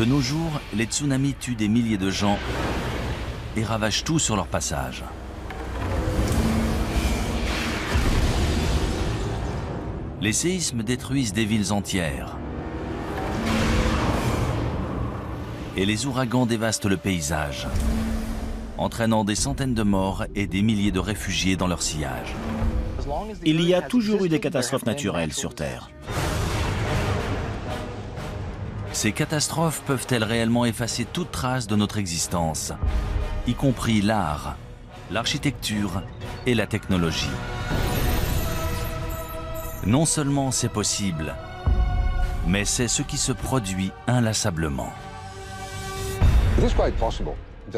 De nos jours, les tsunamis tuent des milliers de gens et ravagent tout sur leur passage. Les séismes détruisent des villes entières. Et les ouragans dévastent le paysage, entraînant des centaines de morts et des milliers de réfugiés dans leur sillage. Il y a toujours eu des catastrophes naturelles sur Terre. Ces catastrophes peuvent-elles réellement effacer toute trace de notre existence, y compris l'art, l'architecture et la technologie? Non seulement c'est possible, mais c'est ce qui se produit inlassablement.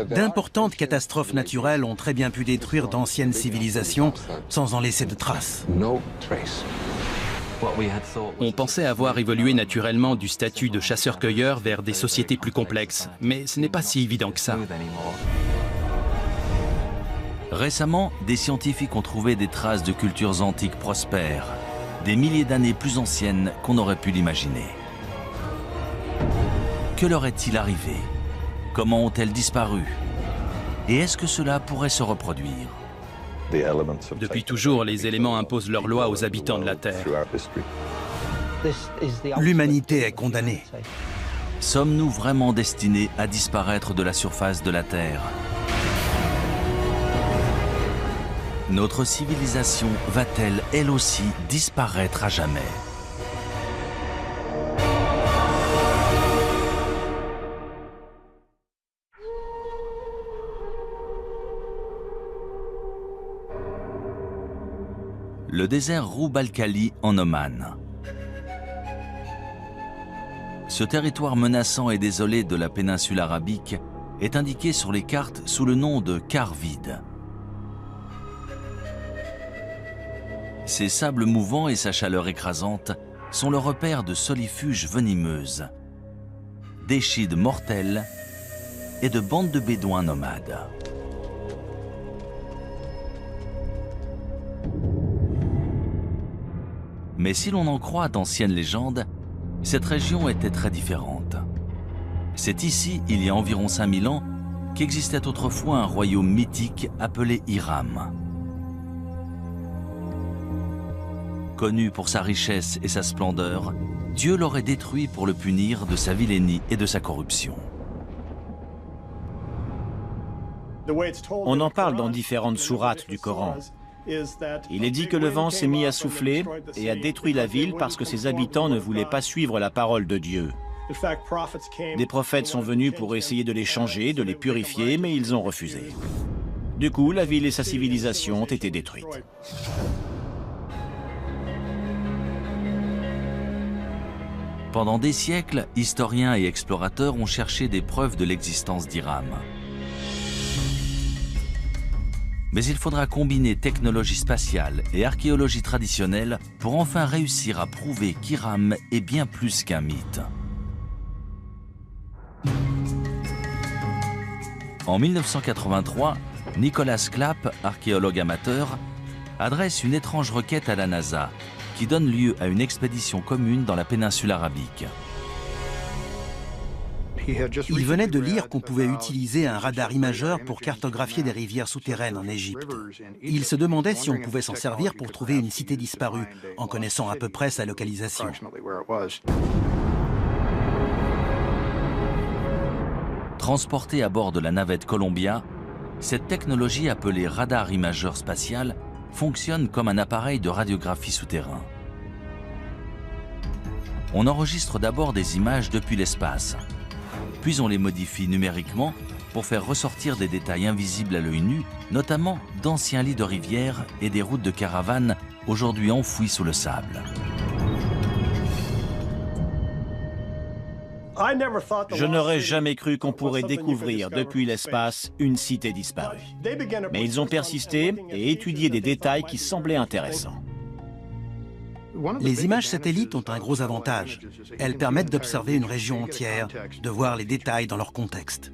D'importantes catastrophes naturelles ont très bien pu détruire d'anciennes civilisations sans en laisser de traces. On pensait avoir évolué naturellement du statut de chasseur-cueilleur vers des sociétés plus complexes, mais ce n'est pas si évident que ça. Récemment, des scientifiques ont trouvé des traces de cultures antiques prospères, des milliers d'années plus anciennes qu'on aurait pu l'imaginer. Que leur est-il arrivé? Comment ont-elles disparu? Et est-ce que cela pourrait se reproduire? Depuis toujours, les éléments imposent leurs lois aux habitants de la Terre. L'humanité est condamnée. Sommes-nous vraiment destinés à disparaître de la surface de la Terre? Notre civilisation va-t-elle, elle aussi, disparaître à jamais? Le désert Roub al-Khali en Oman. Ce territoire menaçant et désolé de la péninsule arabique est indiqué sur les cartes sous le nom de quart vide. Ses sables mouvants et sa chaleur écrasante sont le repère de solifuges venimeuses, d'échides mortels et de bandes de bédouins nomades. Mais si l'on en croit d'anciennes légendes, cette région était très différente. C'est ici, il y a environ 5000 ans, qu'existait autrefois un royaume mythique appelé Hiram. Connu pour sa richesse et sa splendeur, Dieu l'aurait détruit pour le punir de sa vilainie et de sa corruption. On en parle dans différentes sourates du Coran. Il est dit que le vent s'est mis à souffler et a détruit la ville parce que ses habitants ne voulaient pas suivre la parole de Dieu. Des prophètes sont venus pour essayer de les changer, de les purifier, mais ils ont refusé. Du coup, la ville et sa civilisation ont été détruites. Pendant des siècles, historiens et explorateurs ont cherché des preuves de l'existence d'Hiram. Mais il faudra combiner technologie spatiale et archéologie traditionnelle pour enfin réussir à prouver qu'Hiram est bien plus qu'un mythe. En 1983, Nicholas Clapp, archéologue amateur, adresse une étrange requête à la NASA qui donne lieu à une expédition commune dans la péninsule arabique. Il venait de lire qu'on pouvait utiliser un radar imageur pour cartographier des rivières souterraines en Égypte. Il se demandait si on pouvait s'en servir pour trouver une cité disparue, en connaissant à peu près sa localisation. Transportée à bord de la navette Columbia, cette technologie appelée radar imageur spatial fonctionne comme un appareil de radiographie souterrain. On enregistre d'abord des images depuis l'espace, puis on les modifie numériquement pour faire ressortir des détails invisibles à l'œil nu, notamment d'anciens lits de rivières et des routes de caravanes aujourd'hui enfouies sous le sable. Je n'aurais jamais cru qu'on pourrait découvrir depuis l'espace une cité disparue. Mais ils ont persisté et étudié des détails qui semblaient intéressants. Les images satellites ont un gros avantage. Elles permettent d'observer une région entière, de voir les détails dans leur contexte.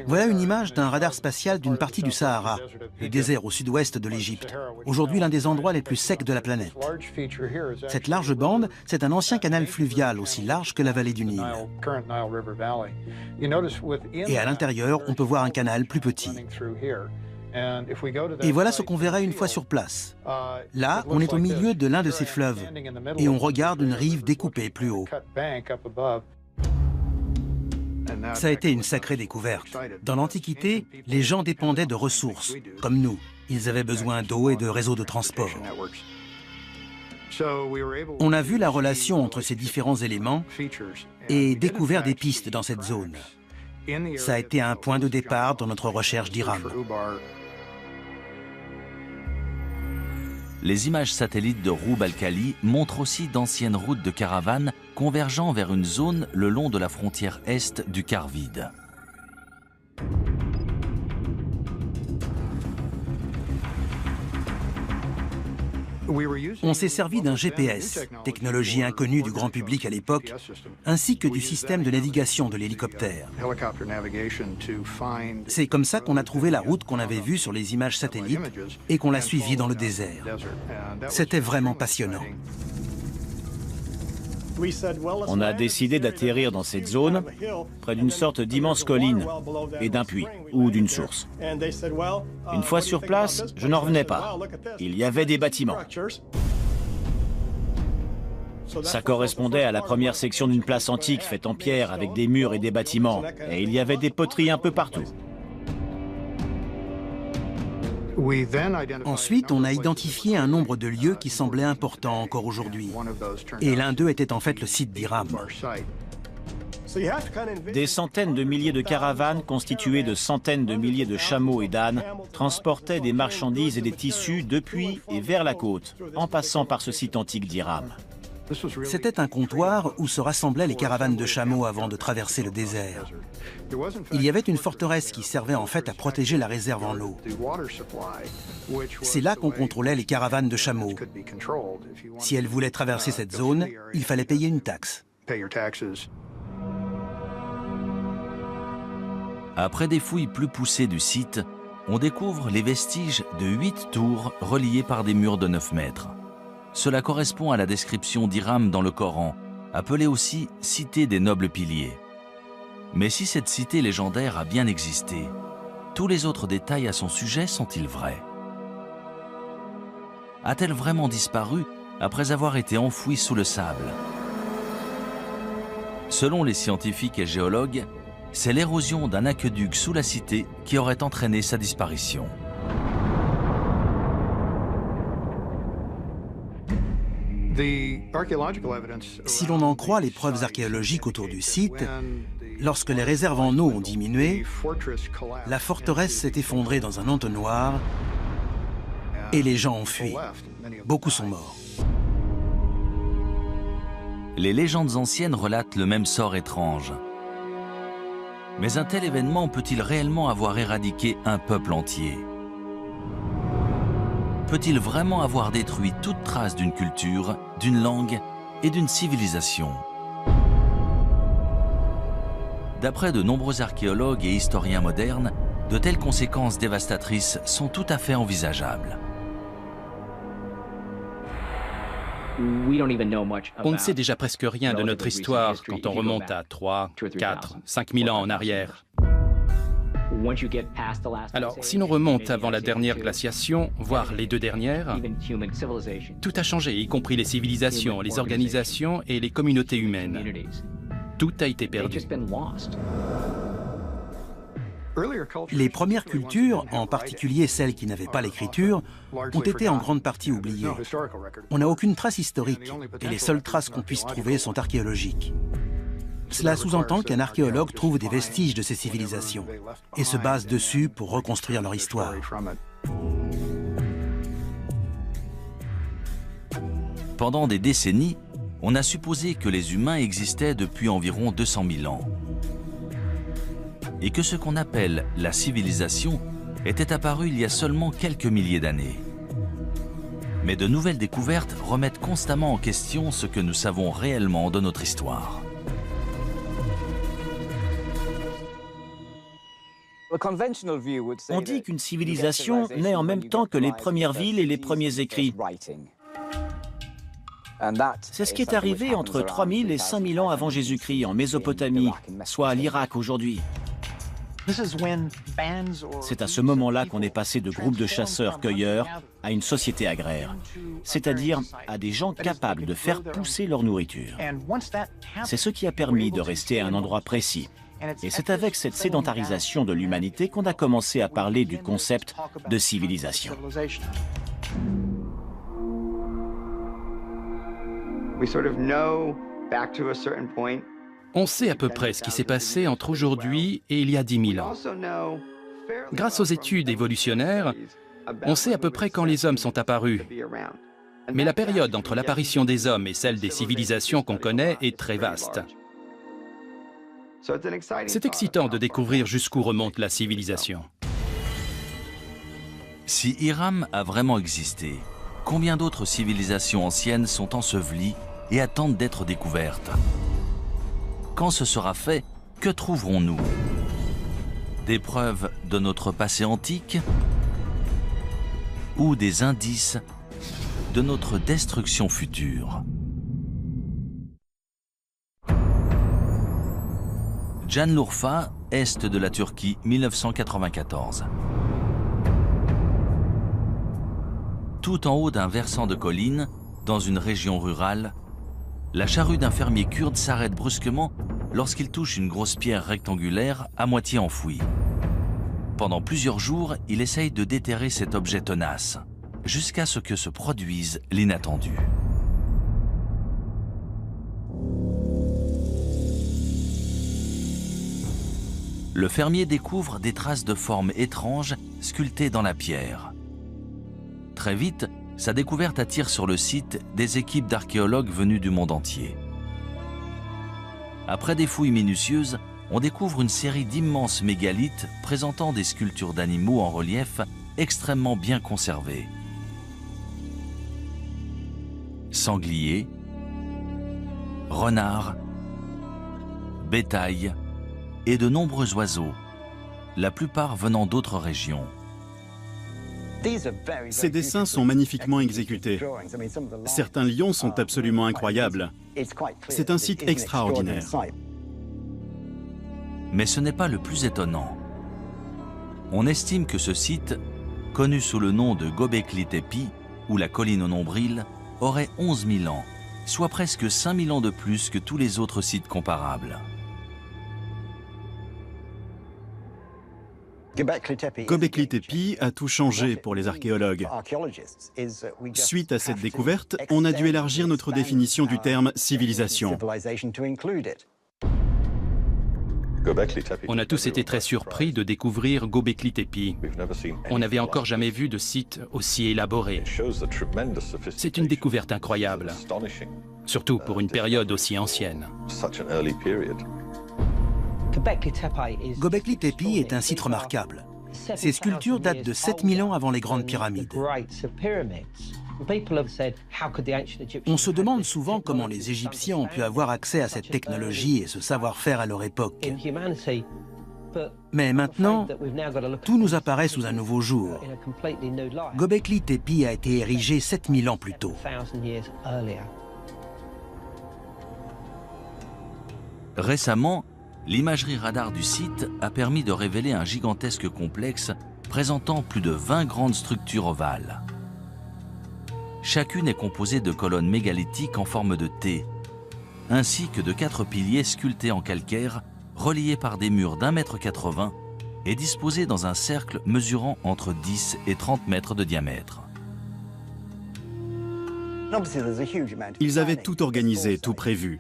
Voilà une image d'un radar spatial d'une partie du Sahara, le désert au sud-ouest de l'Égypte, aujourd'hui l'un des endroits les plus secs de la planète. Cette large bande, c'est un ancien canal fluvial aussi large que la vallée du Nil. Et à l'intérieur, on peut voir un canal plus petit. Et voilà ce qu'on verrait une fois sur place. Là, on est au milieu de l'un de ces fleuves et on regarde une rive découpée plus haut. Ça a été une sacrée découverte. Dans l'Antiquité, les gens dépendaient de ressources, comme nous. Ils avaient besoin d'eau et de réseaux de transport. On a vu la relation entre ces différents éléments et découvert des pistes dans cette zone. Ça a été un point de départ dans notre recherche d'Iram. Les images satellites de Roub al-Khali montrent aussi d'anciennes routes de caravanes convergeant vers une zone le long de la frontière est du quart vide. On s'est servi d'un GPS, technologie inconnue du grand public à l'époque, ainsi que du système de navigation de l'hélicoptère. C'est comme ça qu'on a trouvé la route qu'on avait vue sur les images satellites et qu'on l'a suivie dans le désert. C'était vraiment passionnant. On a décidé d'atterrir dans cette zone, près d'une sorte d'immense colline et d'un puits ou d'une source. Une fois sur place, je n'en revenais pas. Il y avait des bâtiments. Ça correspondait à la première section d'une place antique faite en pierre avec des murs et des bâtiments. Et il y avait des poteries un peu partout. Ensuite, on a identifié un nombre de lieux qui semblaient importants encore aujourd'hui. Et l'un d'eux était en fait le site d'Iram. Des centaines de milliers de caravanes constituées de centaines de milliers de chameaux et d'ânes transportaient des marchandises et des tissus depuis et vers la côte, en passant par ce site antique d'Iram. C'était un comptoir où se rassemblaient les caravanes de chameaux avant de traverser le désert. Il y avait une forteresse qui servait en fait à protéger la réserve en eau. C'est là qu'on contrôlait les caravanes de chameaux. Si elles voulaient traverser cette zone, il fallait payer une taxe. Après des fouilles plus poussées du site, on découvre les vestiges de 8 tours reliées par des murs de 9 mètres. Cela correspond à la description d'Iram dans le Coran, appelée aussi « cité des nobles piliers ». Mais si cette cité légendaire a bien existé, tous les autres détails à son sujet sont-ils vrais? A-t-elle vraiment disparu après avoir été enfouie sous le sable? Selon les scientifiques et géologues, c'est l'érosion d'un aqueduc sous la cité qui aurait entraîné sa disparition. Si l'on en croit les preuves archéologiques autour du site, lorsque les réserves en eau ont diminué, la forteresse s'est effondrée dans un entonnoir et les gens ont fui. Beaucoup sont morts. Les légendes anciennes relatent le même sort étrange. Mais un tel événement peut-il réellement avoir éradiqué un peuple entier? Peut-il vraiment avoir détruit toute trace d'une culture, d'une langue et d'une civilisation? D'après de nombreux archéologues et historiens modernes, de telles conséquences dévastatrices sont tout à fait envisageables. On ne sait déjà presque rien de notre histoire quand on remonte à 3, 4, 5 000 ans en arrière. Alors, si l'on remonte avant la dernière glaciation, voire les deux dernières, tout a changé, y compris les civilisations, les organisations et les communautés humaines. Tout a été perdu. Les premières cultures, en particulier celles qui n'avaient pas l'écriture, ont été en grande partie oubliées. On n'a aucune trace historique, et les seules traces qu'on puisse trouver sont archéologiques. Cela sous-entend qu'un archéologue trouve des vestiges de ces civilisations et se base dessus pour reconstruire leur histoire. Pendant des décennies, on a supposé que les humains existaient depuis environ 200 000 ans et que ce qu'on appelle la civilisation était apparu il y a seulement quelques milliers d'années. Mais de nouvelles découvertes remettent constamment en question ce que nous savons réellement de notre histoire. On dit qu'une civilisation naît en même temps que les premières villes et les premiers écrits. C'est ce qui est arrivé entre 3000 et 5000 ans avant Jésus-Christ en Mésopotamie, soit à l'Irak aujourd'hui. C'est à ce moment-là qu'on est passé de groupes de chasseurs-cueilleurs à une société agraire, c'est-à-dire à des gens capables de faire pousser leur nourriture. C'est ce qui a permis de rester à un endroit précis. Et c'est avec cette sédentarisation de l'humanité qu'on a commencé à parler du concept de civilisation. On sait à peu près ce qui s'est passé entre aujourd'hui et il y a 10 000 ans. Grâce aux études évolutionnaires, on sait à peu près quand les hommes sont apparus. Mais la période entre l'apparition des hommes et celle des civilisations qu'on connaît est très vaste. C'est excitant de découvrir jusqu'où remonte la civilisation. Si Hiram a vraiment existé, combien d'autres civilisations anciennes sont ensevelies et attendent d'être découvertes? Quand ce sera fait, que trouverons-nous? Des preuves de notre passé antique ou des indices de notre destruction future? Şanlıurfa, est de la Turquie, 1994. Tout en haut d'un versant de colline, dans une région rurale, la charrue d'un fermier kurde s'arrête brusquement lorsqu'il touche une grosse pierre rectangulaire à moitié enfouie. Pendant plusieurs jours, il essaye de déterrer cet objet tenace, jusqu'à ce que se produise l'inattendu. Le fermier découvre des traces de formes étranges sculptées dans la pierre. Très vite, sa découverte attire sur le site des équipes d'archéologues venus du monde entier. Après des fouilles minutieuses, on découvre une série d'immenses mégalithes présentant des sculptures d'animaux en relief extrêmement bien conservées. Sangliers, renards, bétail et de nombreux oiseaux, la plupart venant d'autres régions. Ces dessins sont magnifiquement exécutés. Certains lions sont absolument incroyables. C'est un site extraordinaire. Mais ce n'est pas le plus étonnant. On estime que ce site, connu sous le nom de Göbekli Tepe, ou la colline au nombril, aurait 11 000 ans, soit presque 5 000 ans de plus que tous les autres sites comparables. Göbekli Tepe a tout changé pour les archéologues. Suite à cette découverte, on a dû élargir notre définition du terme civilisation. On a tous été très surpris de découvrir Göbekli Tepe. On n'avait encore jamais vu de site aussi élaboré. C'est une découverte incroyable, surtout pour une période aussi ancienne. Göbekli Tepe est un site remarquable. Ces sculptures datent de 7000 ans avant les grandes pyramides. On se demande souvent comment les Égyptiens ont pu avoir accès à cette technologie et ce savoir-faire à leur époque. Mais maintenant, tout nous apparaît sous un nouveau jour. Göbekli Tepe a été érigé 7000 ans plus tôt. Récemment, l'imagerie radar du site a permis de révéler un gigantesque complexe présentant plus de 20 grandes structures ovales. Chacune est composée de colonnes mégalithiques en forme de T, ainsi que de 4 piliers sculptés en calcaire, reliés par des murs d'1,80 m et disposés dans un cercle mesurant entre 10 et 30 mètres de diamètre. Ils avaient tout organisé, tout prévu.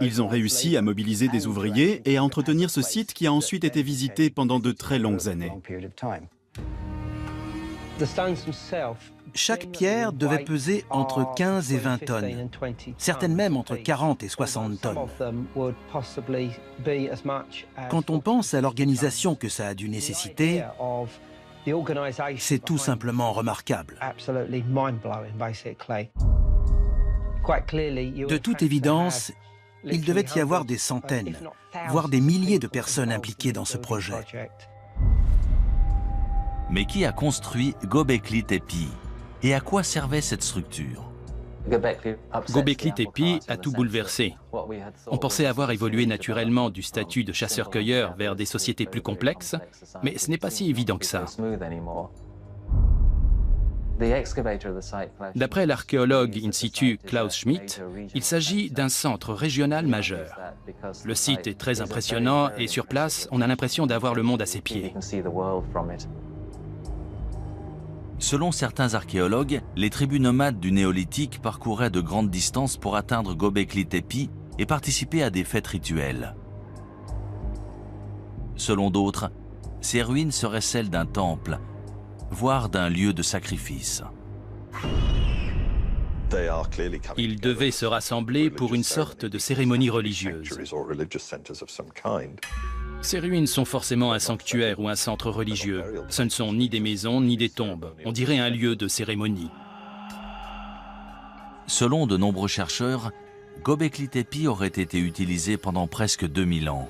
Ils ont réussi à mobiliser des ouvriers et à entretenir ce site qui a ensuite été visité pendant de très longues années. Chaque pierre devait peser entre 15 et 20 tonnes, certaines même entre 40 et 60 tonnes. Quand on pense à l'organisation que ça a dû nécessiter, C'est tout simplement remarquable. De toute évidence, il devait y avoir des centaines, voire des milliers de personnes impliquées dans ce projet. Mais qui a construit Göbekli Tepe? Et à quoi servait cette structure? Göbekli Tepe a tout bouleversé. On pensait avoir évolué naturellement du statut de chasseur-cueilleur vers des sociétés plus complexes, mais ce n'est pas si évident que ça. D'après l'archéologue in situ Klaus Schmidt, il s'agit d'un centre régional majeur. Le site est très impressionnant et sur place, on a l'impression d'avoir le monde à ses pieds. Selon certains archéologues, les tribus nomades du néolithique parcouraient de grandes distances pour atteindre Göbekli Tepe et participer à des fêtes rituelles. Selon d'autres, ces ruines seraient celles d'un temple, voire d'un lieu de sacrifice. Ils devaient se rassembler pour une sorte de cérémonie religieuse. Ces ruines sont forcément un sanctuaire ou un centre religieux. Ce ne sont ni des maisons ni des tombes. On dirait un lieu de cérémonie. Selon de nombreux chercheurs, Göbekli Tepe aurait été utilisé pendant presque 2000 ans.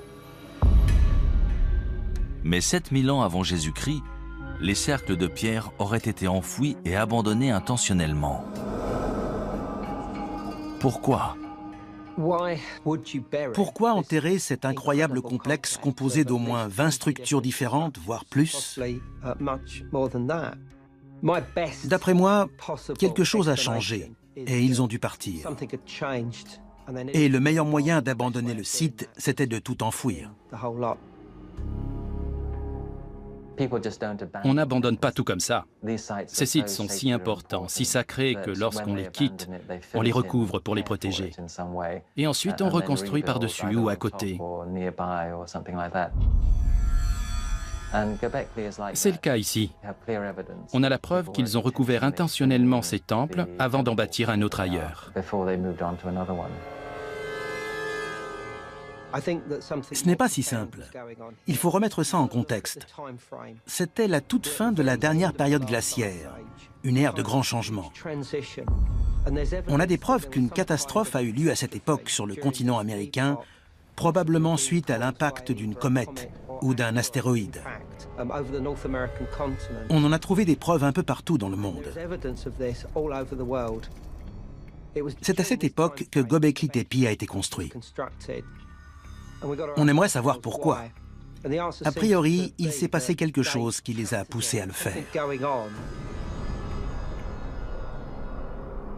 Mais 7000 ans avant Jésus-Christ, les cercles de pierre auraient été enfouis et abandonnés intentionnellement. Pourquoi ? Pourquoi enterrer cet incroyable complexe composé d'au moins 20 structures différentes, voire plus? D'après moi, quelque chose a changé et ils ont dû partir. Et le meilleur moyen d'abandonner le site, c'était de tout enfouir. On n'abandonne pas tout comme ça. Ces sites sont si importants, si sacrés que lorsqu'on les quitte, on les recouvre pour les protéger. Et ensuite, on reconstruit par-dessus ou à côté. C'est le cas ici. On a la preuve qu'ils ont recouvert intentionnellement ces temples avant d'en bâtir un autre ailleurs. Ce n'est pas si simple. Il faut remettre ça en contexte. C'était la toute fin de la dernière période glaciaire, une ère de grands changements. On a des preuves qu'une catastrophe a eu lieu à cette époque sur le continent américain, probablement suite à l'impact d'une comète ou d'un astéroïde. On en a trouvé des preuves un peu partout dans le monde. C'est à cette époque que Göbekli Tepe a été construit. On aimerait savoir pourquoi. A priori, il s'est passé quelque chose qui les a poussés à le faire.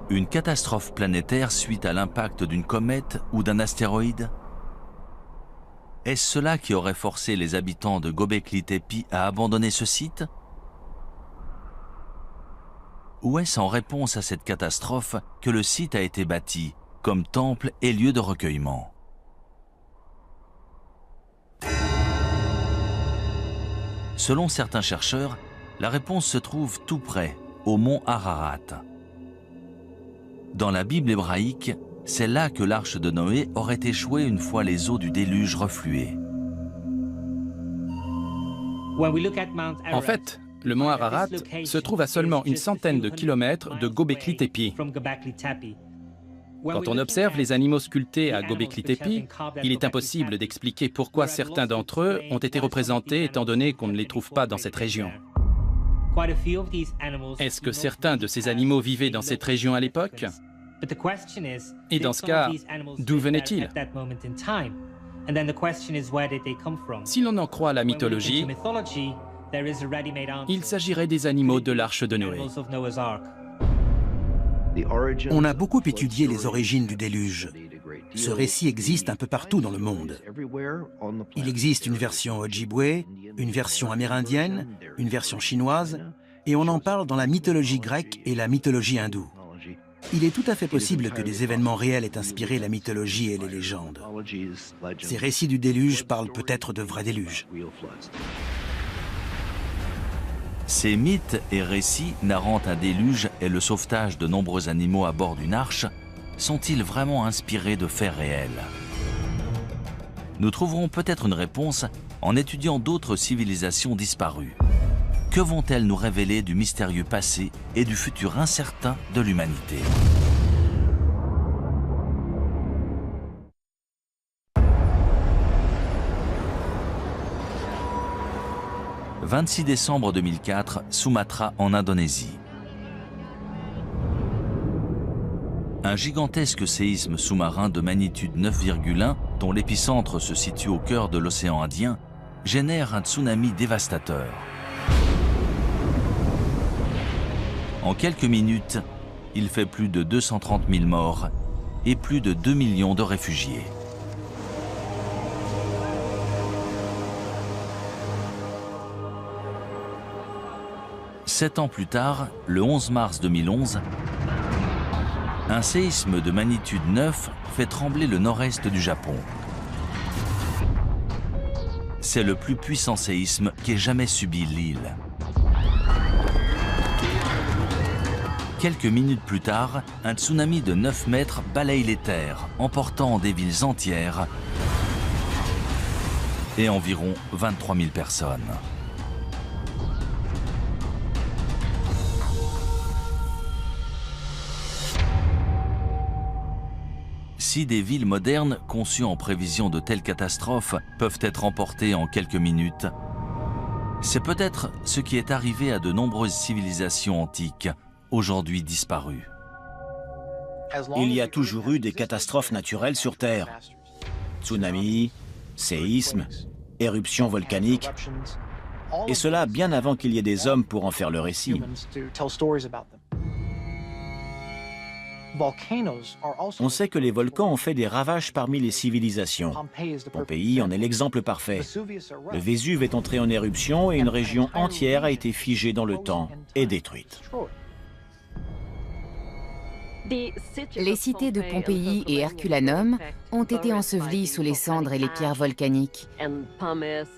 Une catastrophe planétaire suite à l'impact d'une comète ou d'un astéroïde? Est-ce cela qui aurait forcé les habitants de Göbekli Tepe à abandonner ce site? Ou est-ce en réponse à cette catastrophe que le site a été bâti comme temple et lieu de recueillement? Selon certains chercheurs, la réponse se trouve tout près, au mont Ararat. Dans la Bible hébraïque, c'est là que l'arche de Noé aurait échoué une fois les eaux du déluge refluées. En fait, le mont Ararat se trouve à seulement une centaine de kilomètres de Göbekli Tepe. Quand on observe les animaux sculptés à Göbekli Tepe, il est impossible d'expliquer pourquoi certains d'entre eux ont été représentés étant donné qu'on ne les trouve pas dans cette région. Est-ce que certains de ces animaux vivaient dans cette région à l'époque? Et dans ce cas, d'où venaient-ils? Si l'on en croit la mythologie, il s'agirait des animaux de l'arche de Noé. On a beaucoup étudié les origines du déluge. Ce récit existe un peu partout dans le monde. Il existe une version Ojibwe, une version amérindienne, une version chinoise, et on en parle dans la mythologie grecque et la mythologie hindoue. Il est tout à fait possible que des événements réels aient inspiré la mythologie et les légendes. Ces récits du déluge parlent peut-être de vrais déluges. Ces mythes et récits narrant un déluge et le sauvetage de nombreux animaux à bord d'une arche sont-ils vraiment inspirés de faits réels? Nous trouverons peut-être une réponse en étudiant d'autres civilisations disparues. Que vont-elles nous révéler du mystérieux passé et du futur incertain de l'humanité ? « 26 décembre 2004, Sumatra en Indonésie. Un gigantesque séisme sous-marin de magnitude 9,1, dont l'épicentre se situe au cœur de l'océan Indien, génère un tsunami dévastateur. En quelques minutes, il fait plus de 230 000 morts et plus de 2 millions de réfugiés. Sept ans plus tard, le 11 mars 2011, un séisme de magnitude 9 fait trembler le nord-est du Japon. C'est le plus puissant séisme qu'ait jamais subi l'île. Quelques minutes plus tard, un tsunami de 9 mètres balaye les terres, emportant des villes entières et environ 23 000 personnes. Si des villes modernes conçues en prévision de telles catastrophes peuvent être emportées en quelques minutes, c'est peut-être ce qui est arrivé à de nombreuses civilisations antiques, aujourd'hui disparues. Il y a toujours eu des catastrophes naturelles sur Terre. Tsunamis, séismes, éruptions volcaniques, et cela bien avant qu'il y ait des hommes pour en faire le récit. On sait que les volcans ont fait des ravages parmi les civilisations. Pompéi en est l'exemple parfait. Le Vésuve est entré en éruption et une région entière a été figée dans le temps et détruite. Les cités de Pompéi et Herculanum ont été ensevelies sous les cendres et les pierres volcaniques,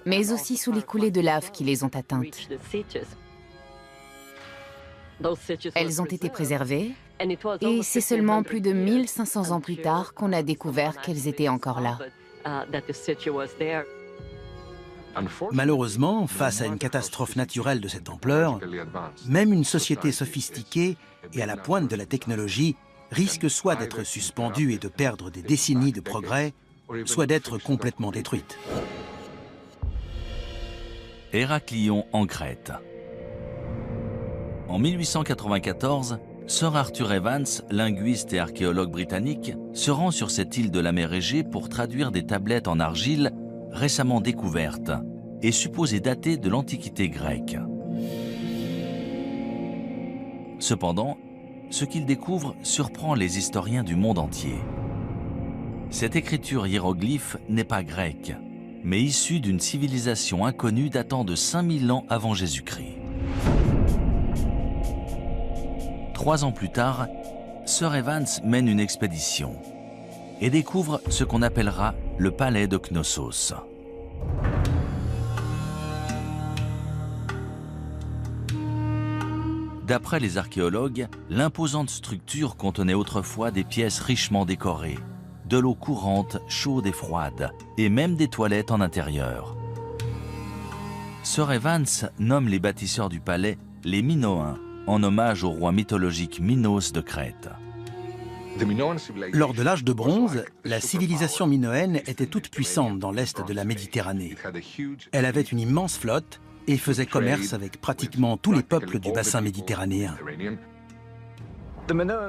mais aussi sous les coulées de lave qui les ont atteintes. Elles ont été préservées, et c'est seulement plus de 1500 ans plus tard qu'on a découvert qu'elles étaient encore là. Malheureusement, face à une catastrophe naturelle de cette ampleur, même une société sophistiquée et à la pointe de la technologie risque soit d'être suspendue et de perdre des décennies de progrès, soit d'être complètement détruite. Héraclion en Crète. En 1894, Sir Arthur Evans, linguiste et archéologue britannique, se rend sur cette île de la mer Égée pour traduire des tablettes en argile récemment découvertes et supposées datées de l'Antiquité grecque. Cependant, ce qu'il découvre surprend les historiens du monde entier. Cette écriture hiéroglyphe n'est pas grecque, mais issue d'une civilisation inconnue datant de 5000 ans avant Jésus-Christ. 3 ans plus tard, Sir Evans mène une expédition et découvre ce qu'on appellera le palais de Knossos. D'après les archéologues, l'imposante structure contenait autrefois des pièces richement décorées, de l'eau courante, chaude et froide, et même des toilettes en intérieur. Sir Evans nomme les bâtisseurs du palais les Minoens, en hommage au roi mythologique Minos de Crète. Lors de l'âge de bronze, la civilisation minoenne était toute puissante dans l'est de la Méditerranée. Elle avait une immense flotte et faisait commerce avec pratiquement tous les peuples du bassin méditerranéen.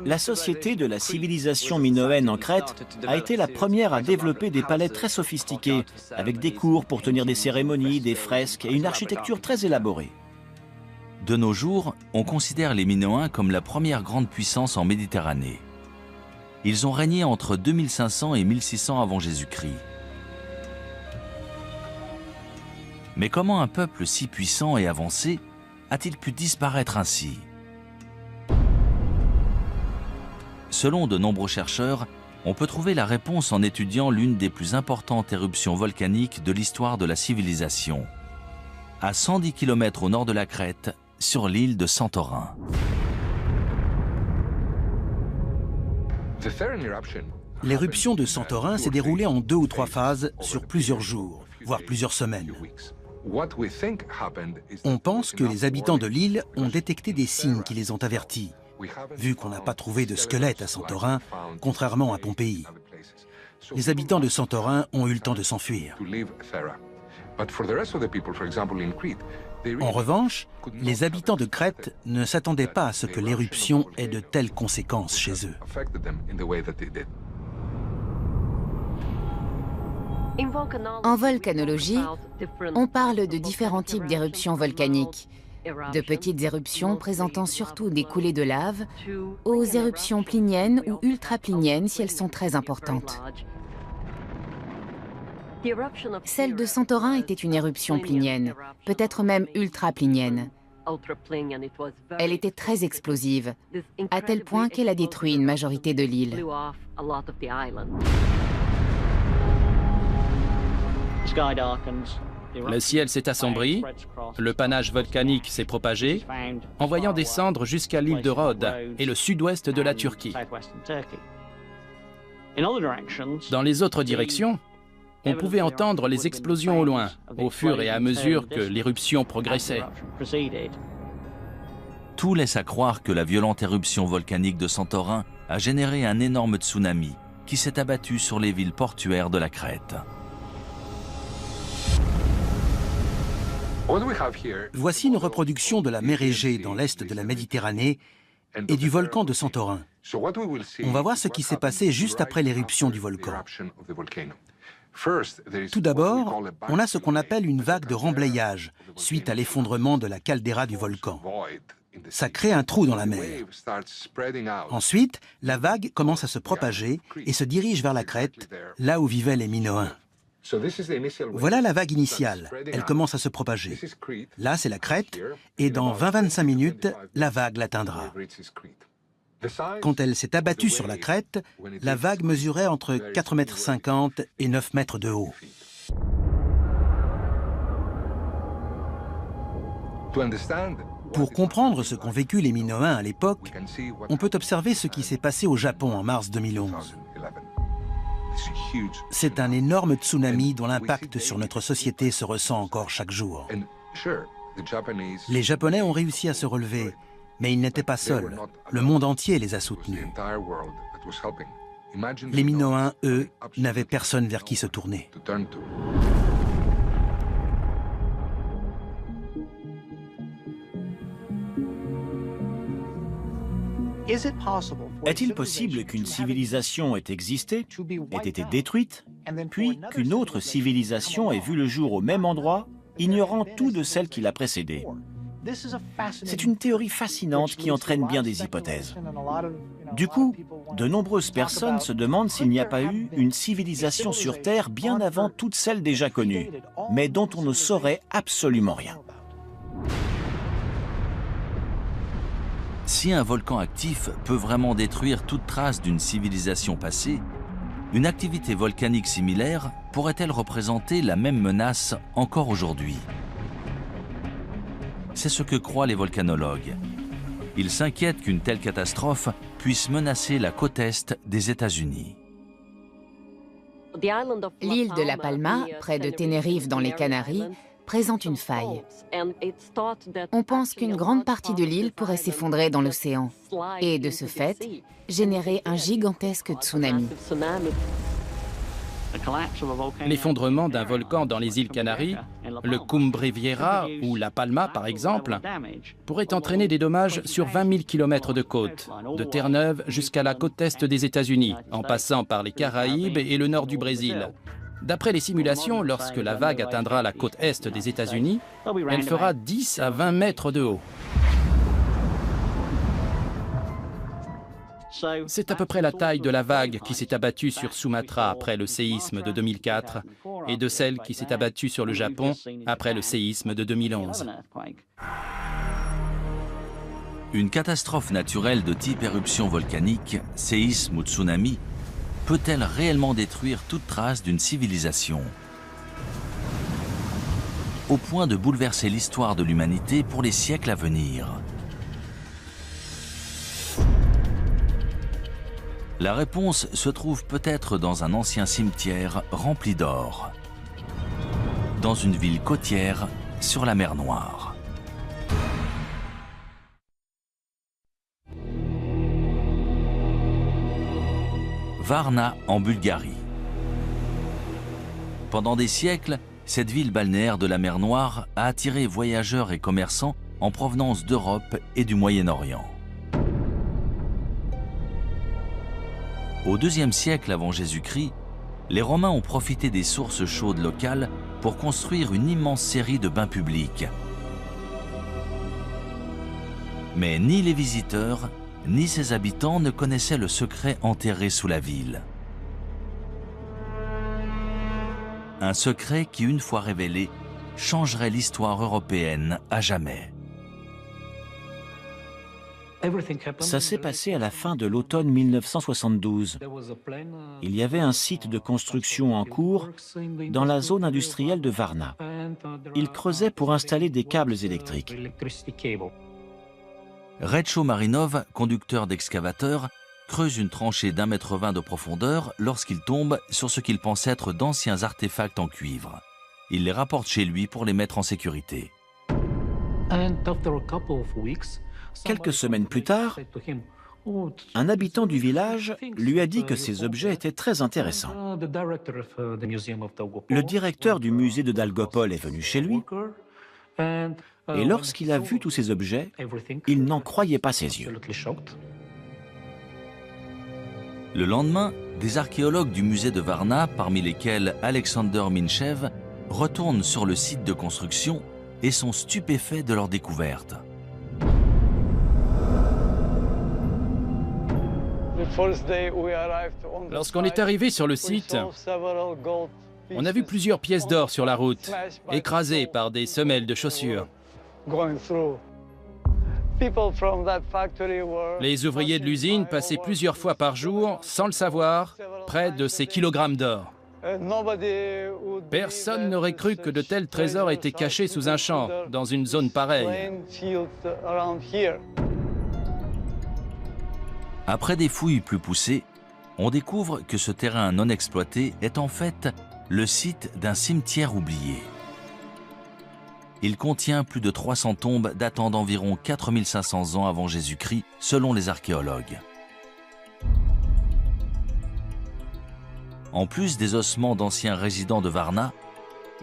La société de la civilisation minoenne en Crète a été la première à développer des palais très sophistiqués, avec des cours pour tenir des cérémonies, des fresques et une architecture très élaborée. De nos jours, on considère les Minoens comme la première grande puissance en Méditerranée. Ils ont régné entre 2500 et 1600 avant Jésus-Christ. Mais comment un peuple si puissant et avancé a-t-il pu disparaître ainsi ? Selon de nombreux chercheurs, on peut trouver la réponse en étudiant l'une des plus importantes éruptions volcaniques de l'histoire de la civilisation, à 110 km au nord de la Crète, sur l'île de Santorin. L'éruption de Santorin s'est déroulée en 2 ou 3 phases sur plusieurs jours, voire plusieurs semaines. On pense que les habitants de l'île ont détecté des signes qui les ont avertis, vu qu'on n'a pas trouvé de squelette à Santorin, contrairement à Pompéi. Les habitants de Santorin ont eu le temps de s'enfuir. En revanche, les habitants de Crète ne s'attendaient pas à ce que l'éruption ait de telles conséquences chez eux. En volcanologie, on parle de différents types d'éruptions volcaniques, de petites éruptions présentant surtout des coulées de lave, aux éruptions pliniennes ou ultrapliniennes si elles sont très importantes. Celle de Santorin était une éruption plinienne, peut-être même ultraplinienne. Elle était très explosive, à tel point qu'elle a détruit une majorité de l'île. Le ciel s'est assombri, le panache volcanique s'est propagé, envoyant des cendres jusqu'à l'île de Rhodes et le sud-ouest de la Turquie. Dans les autres directions, on pouvait entendre les explosions au loin, au fur et à mesure que l'éruption progressait. Tout laisse à croire que la violente éruption volcanique de Santorin a généré un énorme tsunami qui s'est abattu sur les villes portuaires de la Crète. Voici une reproduction de la mer Égée dans l'est de la Méditerranée et du volcan de Santorin. On va voir ce qui s'est passé juste après l'éruption du volcan. Tout d'abord, on a ce qu'on appelle une vague de remblayage suite à l'effondrement de la caldeira du volcan. Ça crée un trou dans la mer. Ensuite, la vague commence à se propager et se dirige vers la Crète, là où vivaient les Minoens. Voilà la vague initiale. Elle commence à se propager. Là, c'est la Crète, et dans 20-25 minutes, la vague l'atteindra. Quand elle s'est abattue sur la Crète, la vague mesurait entre 4,50 m et 9 m de haut. Pour comprendre ce qu'ont vécu les Minoens à l'époque, on peut observer ce qui s'est passé au Japon en mars 2011. C'est un énorme tsunami dont l'impact sur notre société se ressent encore chaque jour. Les Japonais ont réussi à se relever, mais ils n'étaient pas seuls. Le monde entier les a soutenus. Les Minoens, eux, n'avaient personne vers qui se tourner. Est-il possible qu'une civilisation ait existé, ait été détruite, puis qu'une autre civilisation ait vu le jour au même endroit, ignorant tout de celle qui l'a précédée? C'est une théorie fascinante qui entraîne bien des hypothèses. Du coup, de nombreuses personnes se demandent s'il n'y a pas eu une civilisation sur Terre bien avant toutes celles déjà connues, mais dont on ne saurait absolument rien. Si un volcan actif peut vraiment détruire toute trace d'une civilisation passée, une activité volcanique similaire pourrait-elle représenter la même menace encore aujourd'hui? C'est ce que croient les volcanologues. Ils s'inquiètent qu'une telle catastrophe puisse menacer la côte est des États-Unis. L'île de La Palma, près de Tenerife dans les Canaries, présente une faille. On pense qu'une grande partie de l'île pourrait s'effondrer dans l'océan et, de ce fait, générer un gigantesque tsunami. L'effondrement d'un volcan dans les îles Canaries, le Cumbre Vieja ou La Palma par exemple, pourrait entraîner des dommages sur 20 000 km de côte, de Terre-Neuve jusqu'à la côte est des États-Unis, en passant par les Caraïbes et le nord du Brésil. D'après les simulations, lorsque la vague atteindra la côte est des États-Unis, elle fera 10 à 20 mètres de haut. C'est à peu près la taille de la vague qui s'est abattue sur Sumatra après le séisme de 2004 et de celle qui s'est abattue sur le Japon après le séisme de 2011. Une catastrophe naturelle de type éruption volcanique, séisme ou tsunami, peut-elle réellement détruire toute trace d'une civilisation? Au point de bouleverser l'histoire de l'humanité pour les siècles à venir. La réponse se trouve peut-être dans un ancien cimetière rempli d'or. dans une ville côtière sur la mer Noire. Varna en Bulgarie. Pendant des siècles, cette ville balnéaire de la mer Noire a attiré voyageurs et commerçants en provenance d'Europe et du Moyen-Orient. Au IIe siècle avant Jésus-Christ, les Romains ont profité des sources chaudes locales pour construire une immense série de bains publics. Mais ni les visiteurs, ni ses habitants ne connaissaient le secret enterré sous la ville. Un secret qui, une fois révélé, changerait l'histoire européenne à jamais. Ça s'est passé à la fin de l'automne 1972. Il y avait un site de construction en cours dans la zone industrielle de Varna. Ils creusaient pour installer des câbles électriques. Retcho Marinov, conducteur d'excavateur, creuse une tranchée d'1,20 m de profondeur lorsqu'il tombe sur ce qu'il pense être d'anciens artefacts en cuivre. Il les rapporte chez lui pour les mettre en sécurité. Quelques semaines plus tard, un habitant du village lui a dit que ces objets étaient très intéressants. Le directeur du musée de Dalgopol est venu chez lui, et lorsqu'il a vu tous ces objets, il n'en croyait pas ses yeux. Le lendemain, des archéologues du musée de Varna, parmi lesquels Alexander Minchev, retournent sur le site de construction et sont stupéfaits de leur découverte. Lorsqu'on est arrivé sur le site, on a vu plusieurs pièces d'or sur la route, écrasées par des semelles de chaussures. Les ouvriers de l'usine passaient plusieurs fois par jour, sans le savoir, près de ces kilogrammes d'or. Personne n'aurait cru que de tels trésors étaient cachés sous un champ, dans une zone pareille. Après des fouilles plus poussées, on découvre que ce terrain non exploité est en fait le site d'un cimetière oublié. Il contient plus de 300 tombes datant d'environ 4500 ans avant Jésus-Christ, selon les archéologues. En plus des ossements d'anciens résidents de Varna,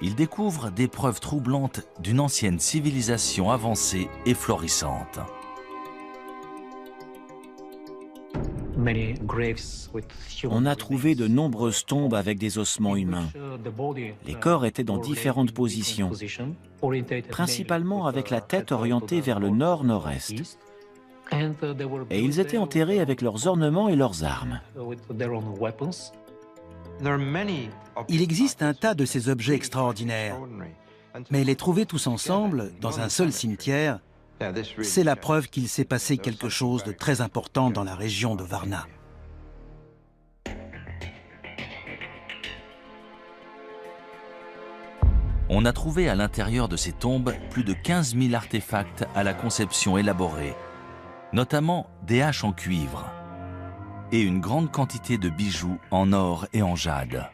ils découvrent des preuves troublantes d'une ancienne civilisation avancée et florissante. On a trouvé de nombreuses tombes avec des ossements humains. Les corps étaient dans différentes positions, principalement avec la tête orientée vers le nord-nord-est. Et ils étaient enterrés avec leurs ornements et leurs armes. Il existe un tas de ces objets extraordinaires, mais les trouver tous ensemble, dans un seul cimetière, c'est la preuve qu'il s'est passé quelque chose de très important dans la région de Varna. On a trouvé à l'intérieur de ces tombes plus de 15 000 artefacts à la conception élaborée, notamment des haches en cuivre et une grande quantité de bijoux en or et en jade.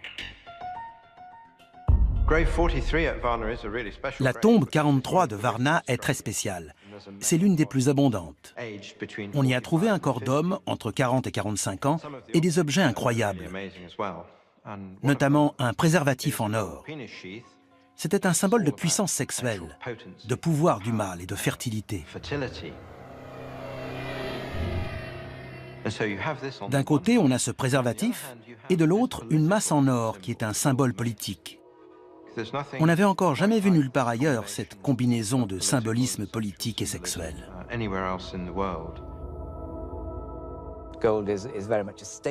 La tombe 43 de Varna est très spéciale. C'est l'une des plus abondantes. On y a trouvé un corps d'homme entre 40 et 45 ans et des objets incroyables, notamment un préservatif en or. C'était un symbole de puissance sexuelle, de pouvoir du mâle et de fertilité. D'un côté, on a ce préservatif, et de l'autre, une masse en or qui est un symbole politique. On n'avait encore jamais vu nulle part ailleurs cette combinaison de symbolisme politique et sexuel.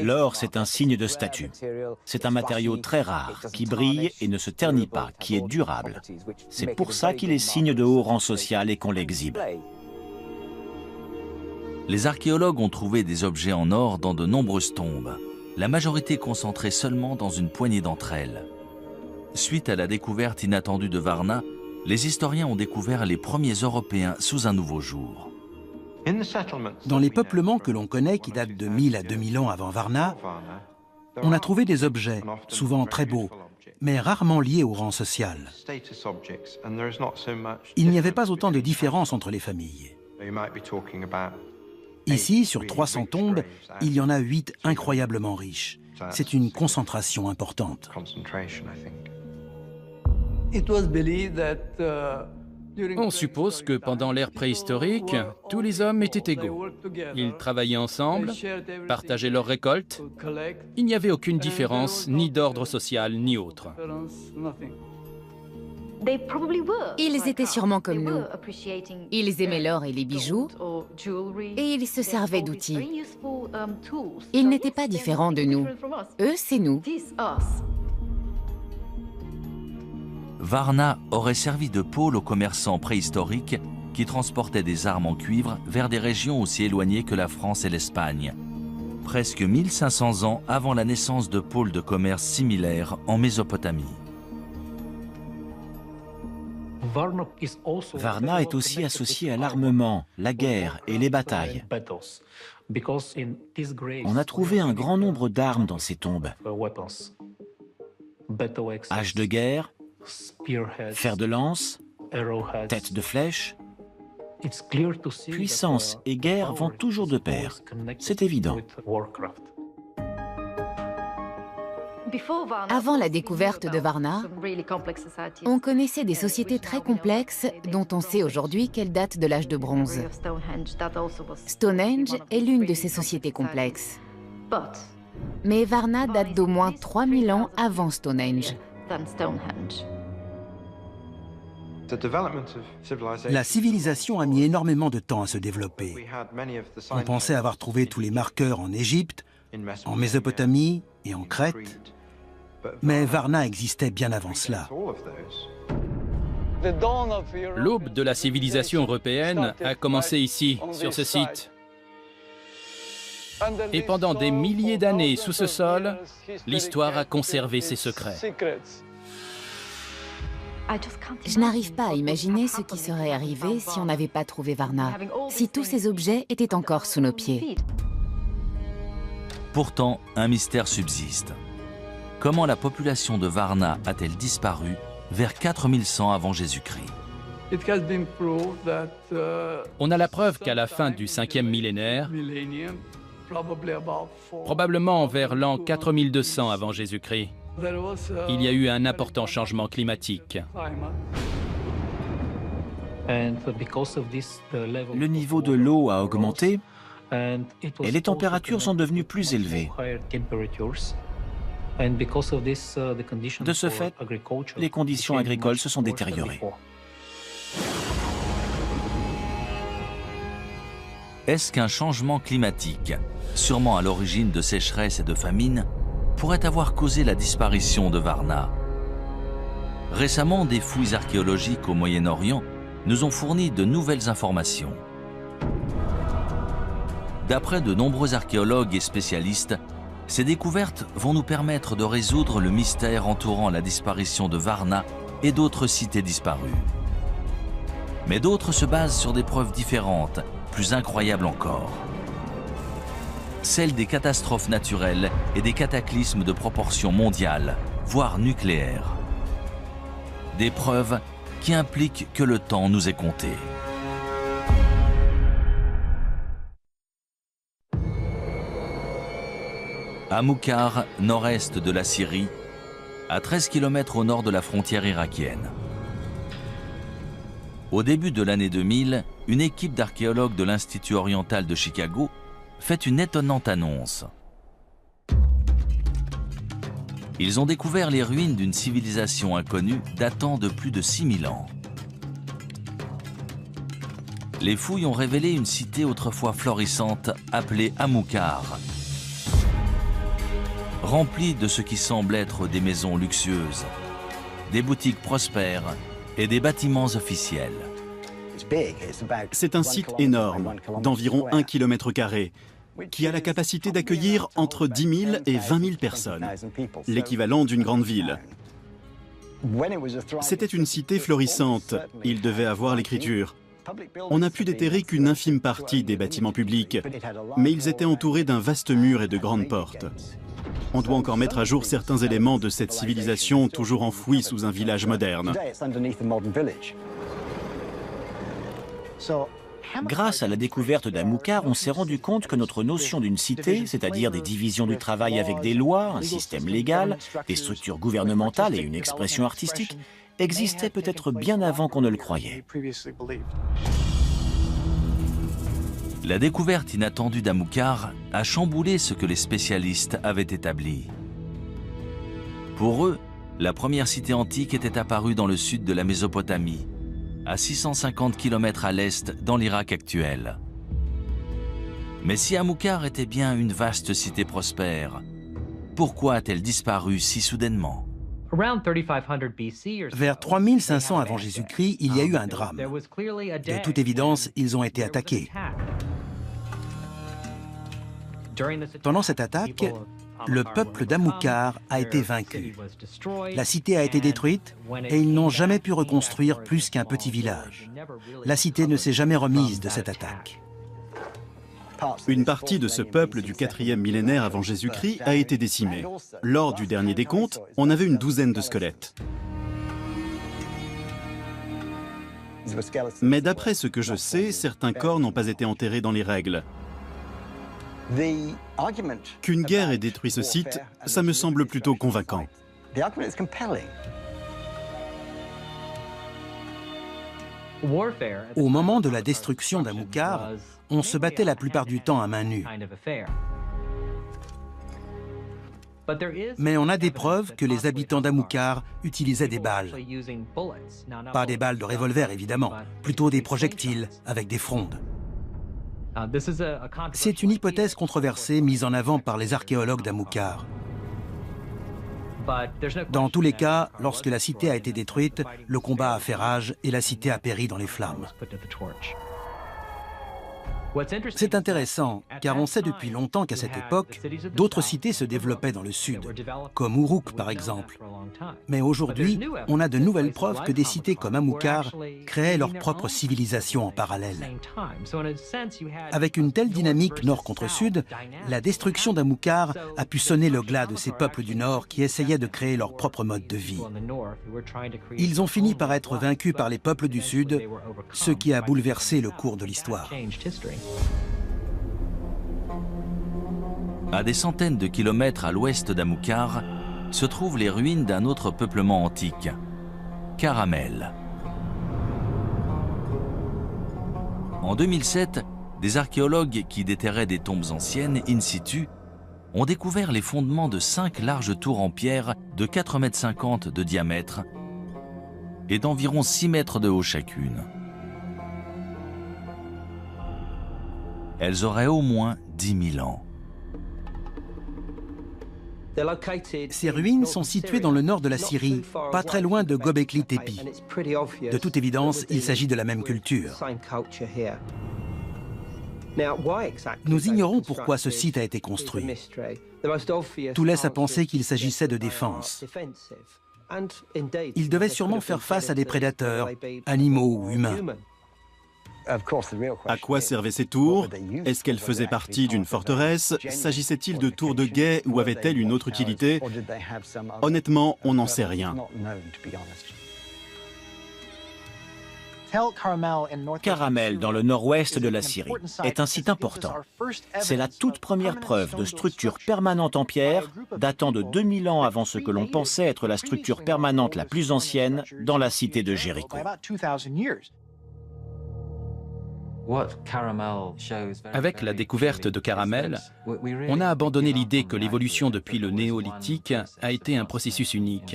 L'or, c'est un signe de statut. C'est un matériau très rare, qui brille et ne se ternit pas, qui est durable. C'est pour ça qu'il est signe de haut rang social et qu'on l'exhibe. Les archéologues ont trouvé des objets en or dans de nombreuses tombes, la majorité concentrée seulement dans une poignée d'entre elles. Suite à la découverte inattendue de Varna, les historiens ont découvert les premiers Européens sous un nouveau jour. Dans les peuplements que l'on connaît, qui datent de 1000 à 2000 ans avant Varna, on a trouvé des objets, souvent très beaux, mais rarement liés au rang social. Il n'y avait pas autant de différence entre les familles. Ici, sur 300 tombes, il y en a 8 incroyablement riches. C'est une concentration importante. On suppose que pendant l'ère préhistorique, tous les hommes étaient égaux. Ils travaillaient ensemble, partageaient leurs récoltes. Il n'y avait aucune différence, ni d'ordre social, ni autre. Ils étaient sûrement comme nous. Ils aimaient l'or et les bijoux, et ils se servaient d'outils. Ils n'étaient pas différents de nous. Eux, c'est nous. Varna aurait servi de pôle aux commerçants préhistoriques qui transportaient des armes en cuivre vers des régions aussi éloignées que la France et l'Espagne. Presque 1500 ans avant la naissance de pôles de commerce similaires en Mésopotamie. Varna est aussi associé à l'armement, la guerre et les batailles. On a trouvé un grand nombre d'armes dans ces tombes. Haches de guerre, fer de lance, tête de flèche. Puissance et guerre vont toujours de pair. C'est évident. Avant la découverte de Varna, on connaissait des sociétés très complexes dont on sait aujourd'hui qu'elles datent de l'âge de bronze. Stonehenge est l'une de ces sociétés complexes. Mais Varna date d'au moins 3000 ans avant Stonehenge. La civilisation a mis énormément de temps à se développer. On pensait avoir trouvé tous les marqueurs en Égypte, en Mésopotamie et en Crète. Mais Varna existait bien avant cela. L'aube de la civilisation européenne a commencé ici, sur ce site. Et pendant des milliers d'années sous ce sol, l'histoire a conservé ses secrets. Je n'arrive pas à imaginer ce qui serait arrivé si on n'avait pas trouvé Varna, si tous ces objets étaient encore sous nos pieds. Pourtant, un mystère subsiste. Comment la population de Varna a-t-elle disparu vers 4100 avant Jésus-Christ? On a la preuve qu'à la fin du 5e millénaire, probablement vers l'an 4200 avant Jésus-Christ, il y a eu un important changement climatique. Le niveau de l'eau a augmenté et les températures sont devenues plus élevées. De ce fait, les conditions agricoles se sont détériorées. Est-ce qu'un changement climatique, sûrement à l'origine de sécheresses et de famines, pourrait avoir causé la disparition de Varna? Récemment, des fouilles archéologiques au Moyen-Orient nous ont fourni de nouvelles informations. D'après de nombreux archéologues et spécialistes, ces découvertes vont nous permettre de résoudre le mystère entourant la disparition de Varna et d'autres cités disparues. Mais d'autres se basent sur des preuves différentes, plus incroyables encore. Celles des catastrophes naturelles et des cataclysmes de proportions mondiales, voire nucléaires. Des preuves qui impliquent que le temps nous est compté. À Moukhar, nord-est de la Syrie, à 13 km au nord de la frontière irakienne. Au début de l'année 2000, une équipe d'archéologues de l'Institut oriental de Chicago fait une étonnante annonce. Ils ont découvert les ruines d'une civilisation inconnue datant de plus de 6000 ans. Les fouilles ont révélé une cité autrefois florissante appelée Amoukhar, remplie de ce qui semble être des maisons luxueuses, des boutiques prospères et des bâtiments officiels. C'est un site énorme, d'environ 1 km², qui a la capacité d'accueillir entre 10 000 et 20 000 personnes, l'équivalent d'une grande ville. C'était une cité florissante, il devait avoir l'écriture. On n'a pu déterrer qu'une infime partie des bâtiments publics, mais ils étaient entourés d'un vaste mur et de grandes portes. On doit encore mettre à jour certains éléments de cette civilisation toujours enfouie sous un village moderne. Grâce à la découverte d'Amukar, on s'est rendu compte que notre notion d'une cité, c'est-à-dire des divisions du travail avec des lois, un système légal, des structures gouvernementales et une expression artistique, existait peut-être bien avant qu'on ne le croyait. La découverte inattendue d'Amukar a chamboulé ce que les spécialistes avaient établi. Pour eux, la première cité antique était apparue dans le sud de la Mésopotamie, à 650 km à l'est dans l'Irak actuel. Mais si Amukar était bien une vaste cité prospère, pourquoi a-t-elle disparu si soudainement? Vers 3500 avant Jésus-Christ, il y a eu un drame. De toute évidence, ils ont été attaqués. Pendant cette attaque, le peuple d'Amukar a été vaincu. La cité a été détruite et ils n'ont jamais pu reconstruire plus qu'un petit village. La cité ne s'est jamais remise de cette attaque. Une partie de ce peuple du 4e millénaire avant Jésus-Christ a été décimée. Lors du dernier décompte, on avait une douzaine de squelettes. Mais d'après ce que je sais, certains corps n'ont pas été enterrés dans les règles. Qu'une guerre ait détruit ce site, ça me semble plutôt convaincant. Au moment de la destruction d'Amukar, on se battait la plupart du temps à main nue. Mais on a des preuves que les habitants d'Amukar utilisaient des balles. Pas des balles de revolver, évidemment, plutôt des projectiles avec des frondes. C'est une hypothèse controversée mise en avant par les archéologues d'Amukar. Dans tous les cas, lorsque la cité a été détruite, le combat a fait rage et la cité a péri dans les flammes. C'est intéressant, car on sait depuis longtemps qu'à cette époque, d'autres cités se développaient dans le sud, comme Uruk par exemple. Mais aujourd'hui, on a de nouvelles preuves que des cités comme Amukar créaient leur propre civilisation en parallèle. Avec une telle dynamique nord contre sud, la destruction d'Amukar a pu sonner le glas de ces peuples du nord qui essayaient de créer leur propre mode de vie. Ils ont fini par être vaincus par les peuples du sud, ce qui a bouleversé le cours de l'histoire. À des centaines de kilomètres à l'ouest d'Amukar se trouvent les ruines d'un autre peuplement antique, Caramel. En 2007, des archéologues qui déterraient des tombes anciennes in situ ont découvert les fondements de 5 larges tours en pierre de 4,50 m de diamètre et d'environ 6 mètres de haut chacune. Elles auraient au moins 10 000 ans. Ces ruines sont situées dans le nord de la Syrie, pas très loin de Göbekli Tepe. De toute évidence, il s'agit de la même culture. Nous ignorons pourquoi ce site a été construit. Tout laisse à penser qu'il s'agissait de défense. Il devait sûrement faire face à des prédateurs, animaux ou humains. À quoi servaient ces tours? Est-ce qu'elles faisaient partie d'une forteresse? S'agissait-il de tours de guet ou avaient-elles une autre utilité? Honnêtement, on n'en sait rien. Caramel, dans le nord-ouest de la Syrie, est un site important. C'est la toute première preuve de structure permanente en pierre, datant de 2000 ans avant ce que l'on pensait être la structure permanente la plus ancienne dans la cité de Jéricho. Avec la découverte de Caramel, on a abandonné l'idée que l'évolution depuis le néolithique a été un processus unique.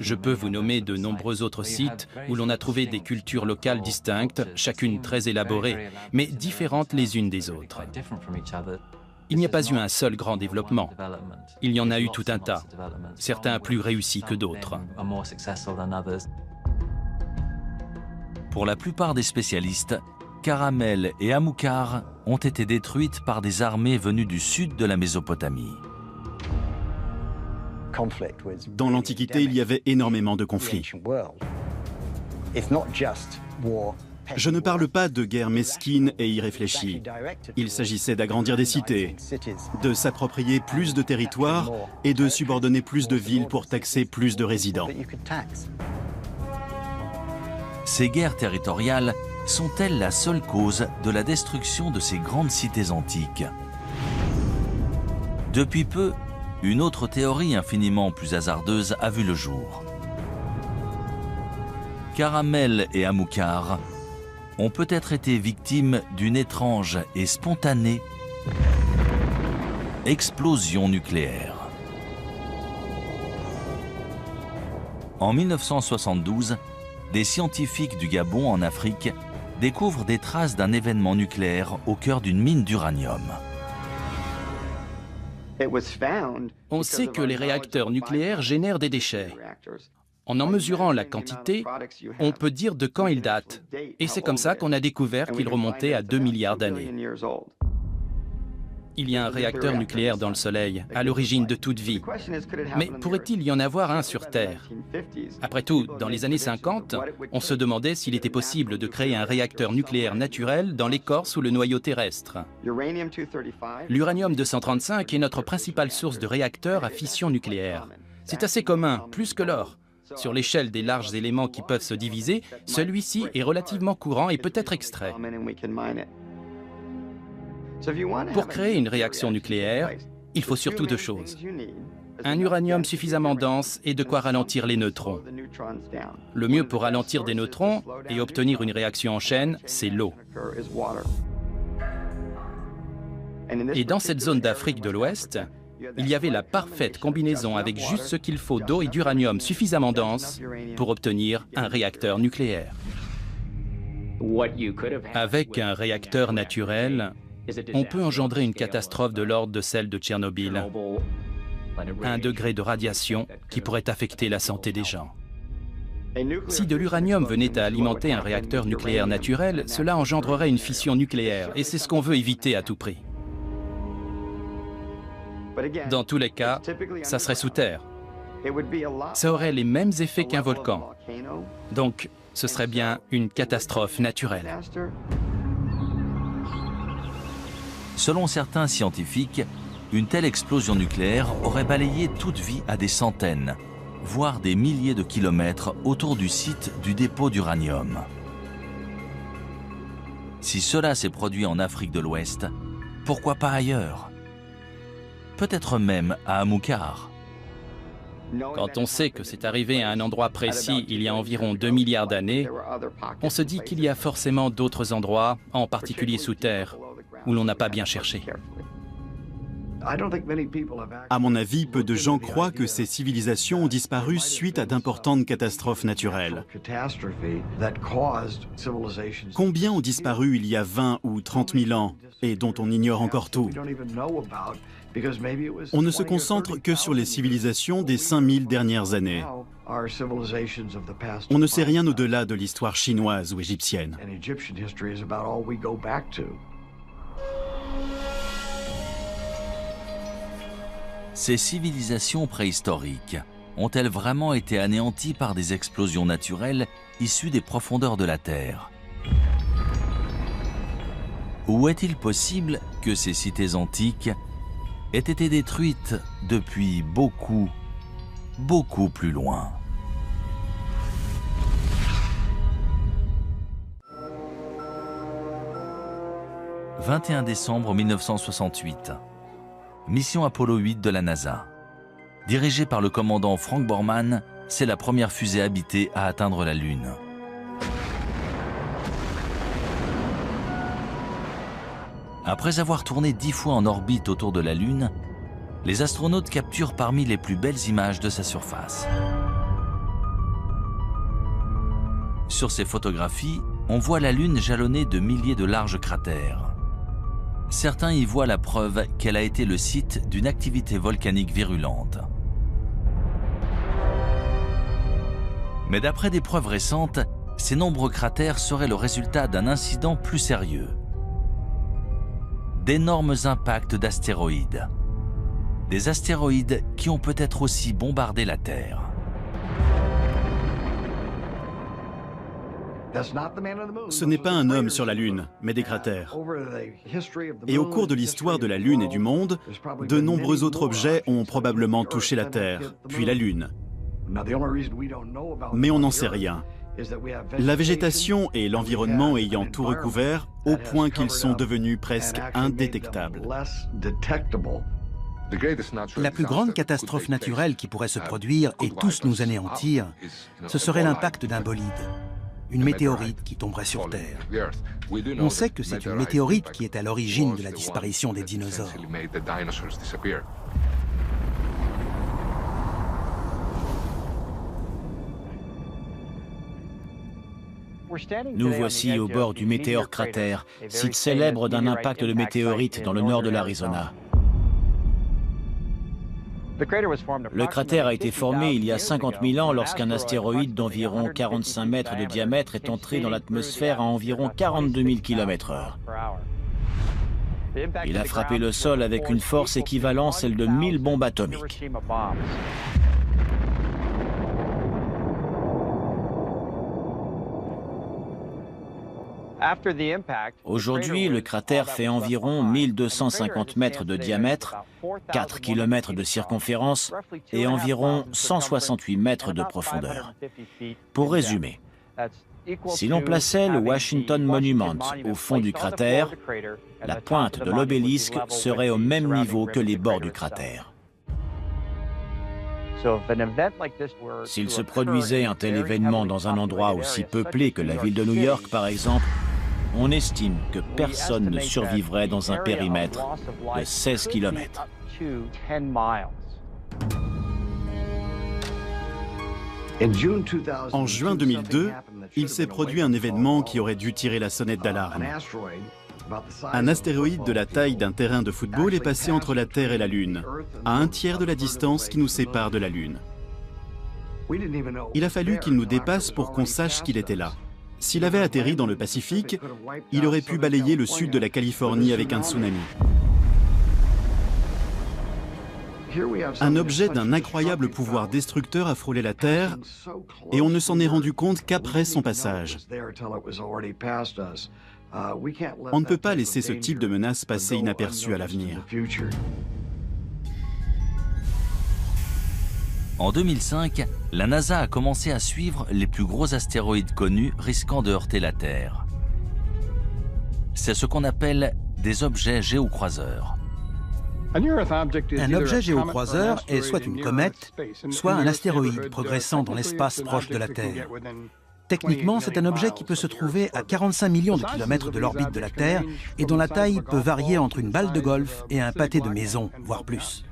Je peux vous nommer de nombreux autres sites où l'on a trouvé des cultures locales distinctes, chacune très élaborée, mais différentes les unes des autres. Il n'y a pas eu un seul grand développement. Il y en a eu tout un tas, certains plus réussis que d'autres. Pour la plupart des spécialistes, Caramel et Amukar ont été détruites par des armées venues du sud de la Mésopotamie. Dans l'Antiquité, il y avait énormément de conflits. Je ne parle pas de guerre mesquine et irréfléchie. Il s'agissait d'agrandir des cités, de s'approprier plus de territoires et de subordonner plus de villes pour taxer plus de résidents. Ces guerres territoriales sont-elles la seule cause de la destruction de ces grandes cités antiques? Depuis peu, une autre théorie infiniment plus hasardeuse a vu le jour. Caramel et Amilcar ont peut-être été victimes d'une étrange et spontanée explosion nucléaire. En 1972, des scientifiques du Gabon en Afrique découvrent des traces d'un événement nucléaire au cœur d'une mine d'uranium. On sait que les réacteurs nucléaires génèrent des déchets. En mesurant la quantité, on peut dire de quand ils datent. Et c'est comme ça qu'on a découvert qu'ils remontaient à 2 milliards d'années. Il y a un réacteur nucléaire dans le Soleil, à l'origine de toute vie. Mais pourrait-il y en avoir un sur Terre? Après tout, dans les années 50, on se demandait s'il était possible de créer un réacteur nucléaire naturel dans l'écorce ou le noyau terrestre. L'uranium-235 est notre principale source de réacteurs à fission nucléaire. C'est assez commun, plus que l'or. Sur l'échelle des larges éléments qui peuvent se diviser, celui-ci est relativement courant et peut être extrait. Pour créer une réaction nucléaire, il faut surtout 2 choses. Un uranium suffisamment dense et de quoi ralentir les neutrons. Le mieux pour ralentir des neutrons et obtenir une réaction en chaîne, c'est l'eau. Et dans cette zone d'Afrique de l'Ouest, il y avait la parfaite combinaison avec juste ce qu'il faut d'eau et d'uranium suffisamment dense pour obtenir un réacteur nucléaire. Avec un réacteur naturel, on peut engendrer une catastrophe de l'ordre de celle de Tchernobyl, 1 degré de radiation qui pourrait affecter la santé des gens. Si de l'uranium venait à alimenter un réacteur nucléaire naturel, cela engendrerait une fission nucléaire, et c'est ce qu'on veut éviter à tout prix. Dans tous les cas, ça serait sous terre. Ça aurait les mêmes effets qu'un volcan. Donc, ce serait bien une catastrophe naturelle. Selon certains scientifiques, une telle explosion nucléaire aurait balayé toute vie à des centaines, voire des milliers de kilomètres autour du site du dépôt d'uranium. Si cela s'est produit en Afrique de l'Ouest, pourquoi pas ailleurs? Peut-être même à Amilcar. Quand on sait que c'est arrivé à un endroit précis il y a environ 2 milliards d'années, on se dit qu'il y a forcément d'autres endroits, en particulier sous terre, où l'on n'a pas bien cherché. À mon avis, peu de gens croient que ces civilisations ont disparu suite à d'importantes catastrophes naturelles. Combien ont disparu il y a 20 ou 30 000 ans et dont on ignore encore tout? On ne se concentre que sur les civilisations des 5000 dernières années. On ne sait rien au-delà de l'histoire chinoise ou égyptienne. Ces civilisations préhistoriques ont-elles vraiment été anéanties par des explosions naturelles issues des profondeurs de la Terre? Ou est-il possible que ces cités antiques aient été détruites depuis beaucoup plus loin? « 21 décembre 1968. Mission Apollo 8 de la NASA. Dirigée par le commandant Frank Borman, c'est la première fusée habitée à atteindre la Lune. Après avoir tourné 10 fois en orbite autour de la Lune, les astronautes capturent parmi les plus belles images de sa surface. Sur ces photographies, on voit la Lune jalonnée de milliers de larges cratères. Certains y voient la preuve qu'elle a été le site d'une activité volcanique virulente. Mais d'après des preuves récentes, ces nombreux cratères seraient le résultat d'un incident plus sérieux. D'énormes impacts d'astéroïdes. Des astéroïdes qui ont peut-être aussi bombardé la Terre. Ce n'est pas un homme sur la Lune, mais des cratères. Et au cours de l'histoire de la Lune et du monde, de nombreux autres objets ont probablement touché la Terre, puis la Lune. Mais on n'en sait rien. La végétation et l'environnement ayant tout recouvert, au point qu'ils sont devenus presque indétectables. La plus grande catastrophe naturelle qui pourrait se produire et tous nous anéantir, ce serait l'impact d'un bolide, une météorite qui tomberait sur Terre. On sait que c'est une météorite qui est à l'origine de la disparition des dinosaures. Nous voici au bord du météore cratère, site célèbre d'un impact de météorite dans le nord de l'Arizona. Le cratère a été formé il y a 50 000 ans lorsqu'un astéroïde d'environ 45 mètres de diamètre est entré dans l'atmosphère à environ 42 000 km/h. Il a frappé le sol avec une force équivalente à celle de 1000 bombes atomiques. Aujourd'hui, le cratère fait environ 1250 mètres de diamètre, 4 km de circonférence et environ 168 mètres de profondeur. Pour résumer, si l'on plaçait le Washington Monument au fond du cratère, la pointe de l'obélisque serait au même niveau que les bords du cratère. S'il se produisait un tel événement dans un endroit aussi peuplé que la ville de New York, par exemple, on estime que personne ne survivrait dans un périmètre de 16 km. En juin 2002, il s'est produit un événement qui aurait dû tirer la sonnette d'alarme. Un astéroïde de la taille d'un terrain de football est passé entre la Terre et la Lune, à un tiers de la distance qui nous sépare de la Lune. Il a fallu qu'il nous dépasse pour qu'on sache qu'il était là. S'il avait atterri dans le Pacifique, il aurait pu balayer le sud de la Californie avec un tsunami. Un objet d'un incroyable pouvoir destructeur a frôlé la Terre et on ne s'en est rendu compte qu'après son passage. On ne peut pas laisser ce type de menace passer inaperçue à l'avenir. En 2005, la NASA a commencé à suivre les plus gros astéroïdes connus risquant de heurter la Terre. C'est ce qu'on appelle des objets géocroiseurs. Un objet géocroiseur est soit une comète, soit un astéroïde progressant dans l'espace proche de la Terre. Techniquement, c'est un objet qui peut se trouver à 45 millions de kilomètres de l'orbite de la Terre et dont la taille peut varier entre une balle de golf et un pâté de maison, voire plus.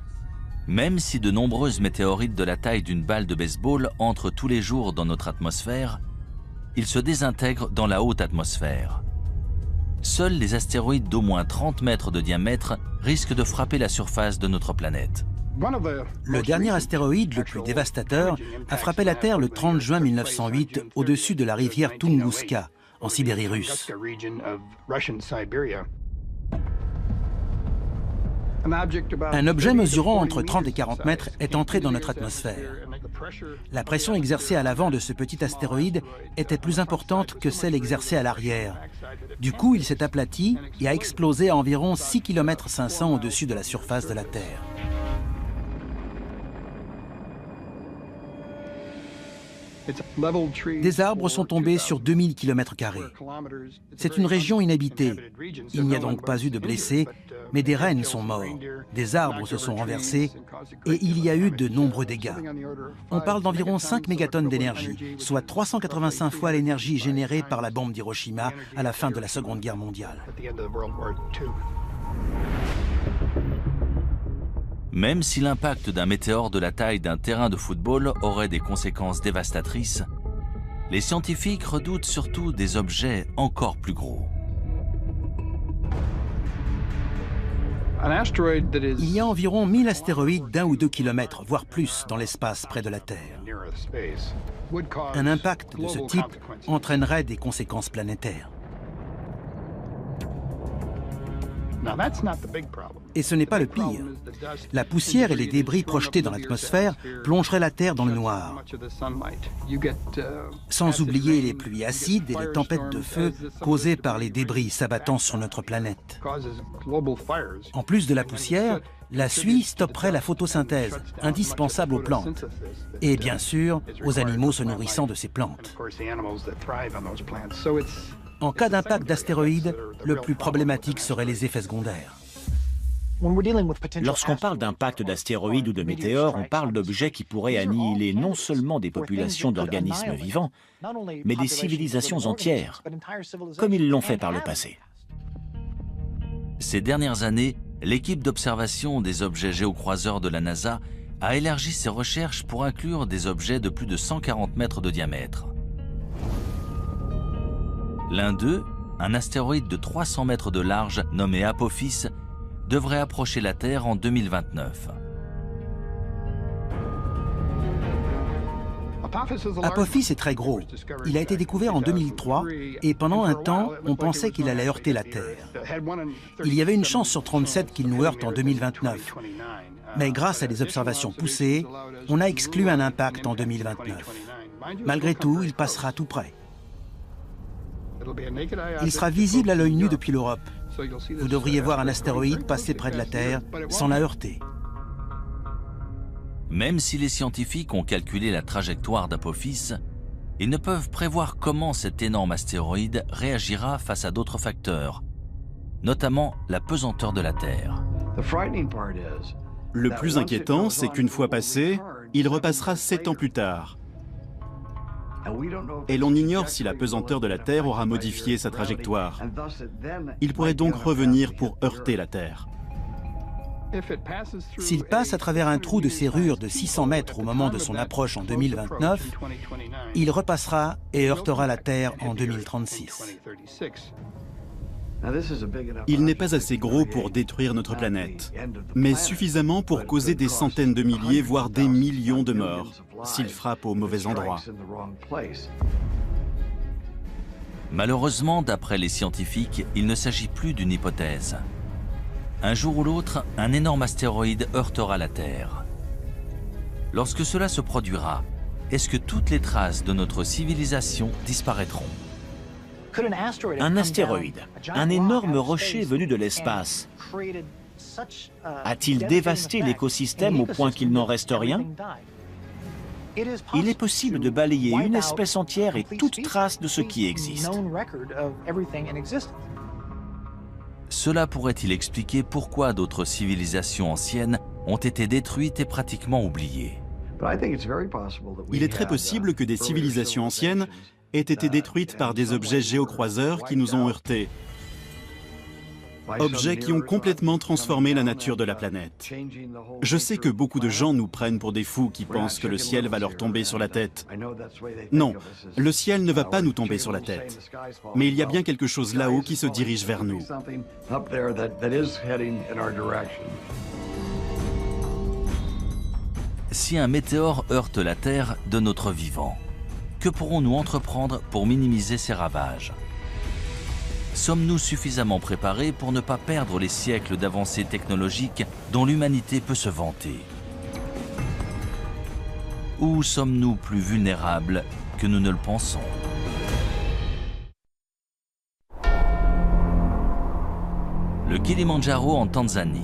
Même si de nombreuses météorites de la taille d'une balle de baseball entrent tous les jours dans notre atmosphère, ils se désintègrent dans la haute atmosphère. Seuls les astéroïdes d'au moins 30 mètres de diamètre risquent de frapper la surface de notre planète. Le dernier astéroïde le plus dévastateur a frappé la Terre le 30 juin 1908 au-dessus de la rivière Tunguska, en Sibérie russe. Un objet mesurant entre 30 et 40 mètres est entré dans notre atmosphère. La pression exercée à l'avant de ce petit astéroïde était plus importante que celle exercée à l'arrière. Du coup, il s'est aplati et a explosé à environ 6,5 km au-dessus de la surface de la Terre. Des arbres sont tombés sur 2000 km². C'est une région inhabitée. Il n'y a donc pas eu de blessés, mais des rennes sont morts, des arbres se sont renversés et il y a eu de nombreux dégâts. On parle d'environ 5 mégatonnes d'énergie, soit 385 fois l'énergie générée par la bombe d'Hiroshima à la fin de la Seconde Guerre mondiale. Même si l'impact d'un météore de la taille d'un terrain de football aurait des conséquences dévastatrices, les scientifiques redoutent surtout des objets encore plus gros. Il y a environ 1000 astéroïdes d'1 ou 2 kilomètres, voire plus, dans l'espace près de la Terre. Un impact de ce type entraînerait des conséquences planétaires. Et ce n'est pas le pire. La poussière et les débris projetés dans l'atmosphère plongeraient la Terre dans le noir. Sans oublier les pluies acides et les tempêtes de feu causées par les débris s'abattant sur notre planète. En plus de la poussière, la suie stopperait la photosynthèse, indispensable aux plantes. Et bien sûr, aux animaux se nourrissant de ces plantes. En cas d'impact d'astéroïdes, le plus problématique seraient les effets secondaires. Lorsqu'on parle d'impact d'astéroïdes ou de météores, on parle d'objets qui pourraient annihiler non seulement des populations d'organismes vivants, mais des civilisations entières, comme ils l'ont fait par le passé. Ces dernières années, l'équipe d'observation des objets géocroiseurs de la NASA a élargi ses recherches pour inclure des objets de plus de 140 mètres de diamètre. L'un d'eux, un astéroïde de 300 mètres de large nommé Apophis, devrait approcher la Terre en 2029. Apophis est très gros. Il a été découvert en 2003 et pendant un temps, on pensait qu'il allait heurter la Terre. Il y avait une chance sur 37 qu'il nous heurte en 2029. Mais grâce à des observations poussées, on a exclu un impact en 2029. Malgré tout, il passera tout près. Il sera visible à l'œil nu depuis l'Europe. Vous devriez voir un astéroïde passer près de la Terre sans la heurter. Même si les scientifiques ont calculé la trajectoire d'Apophis, ils ne peuvent prévoir comment cet énorme astéroïde réagira face à d'autres facteurs, notamment la pesanteur de la Terre. Le plus inquiétant, c'est qu'une fois passé, il repassera 7 ans plus tard. Et l'on ignore si la pesanteur de la Terre aura modifié sa trajectoire. Il pourrait donc revenir pour heurter la Terre. S'il passe à travers un trou de serrure de 600 mètres au moment de son approche en 2029, il repassera et heurtera la Terre en 2036. Il n'est pas assez gros pour détruire notre planète, mais suffisamment pour causer des centaines de milliers, voire des millions de morts, s'il frappe au mauvais endroit. Malheureusement, d'après les scientifiques, il ne s'agit plus d'une hypothèse. Un jour ou l'autre, un énorme astéroïde heurtera la Terre. Lorsque cela se produira, est-ce que toutes les traces de notre civilisation disparaîtront ? Un astéroïde, un énorme rocher venu de l'espace, a-t-il dévasté l'écosystème au point qu'il n'en reste rien ? Il est possible de balayer une espèce entière et toute trace de ce qui existe. Cela pourrait-il expliquer pourquoi d'autres civilisations anciennes ont été détruites et pratiquement oubliées ? Il est très possible que des civilisations anciennes aient été détruites par des objets géocroiseurs qui nous ont heurtés. Objets qui ont complètement transformé la nature de la planète. Je sais que beaucoup de gens nous prennent pour des fous qui pensent que le ciel va leur tomber sur la tête. Non, le ciel ne va pas nous tomber sur la tête. Mais il y a bien quelque chose là-haut qui se dirige vers nous. Si un météore heurte la Terre de notre vivant, que pourrons-nous entreprendre pour minimiser ses ravages ? Sommes-nous suffisamment préparés pour ne pas perdre les siècles d'avancées technologiques dont l'humanité peut se vanter ? Ou sommes-nous plus vulnérables que nous ne le pensons ? Le Kilimandjaro en Tanzanie.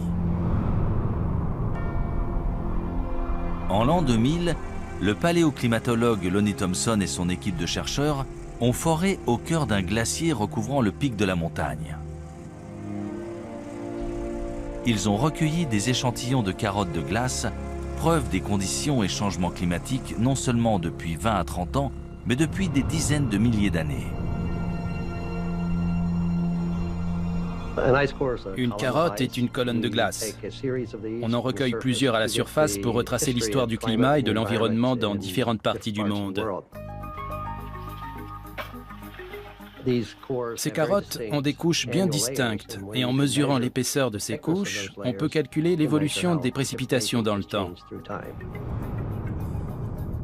En l'an 2000, le paléoclimatologue Lonnie Thompson et son équipe de chercheurs ont foré au cœur d'un glacier recouvrant le pic de la montagne. Ils ont recueilli des échantillons de carottes de glace, preuve des conditions et changements climatiques non seulement depuis 20 à 30 ans, mais depuis des dizaines de milliers d'années. Une carotte est une colonne de glace. On en recueille plusieurs à la surface pour retracer l'histoire du climat et de l'environnement dans différentes parties du monde. Ces carottes ont des couches bien distinctes et en mesurant l'épaisseur de ces couches, on peut calculer l'évolution des précipitations dans le temps.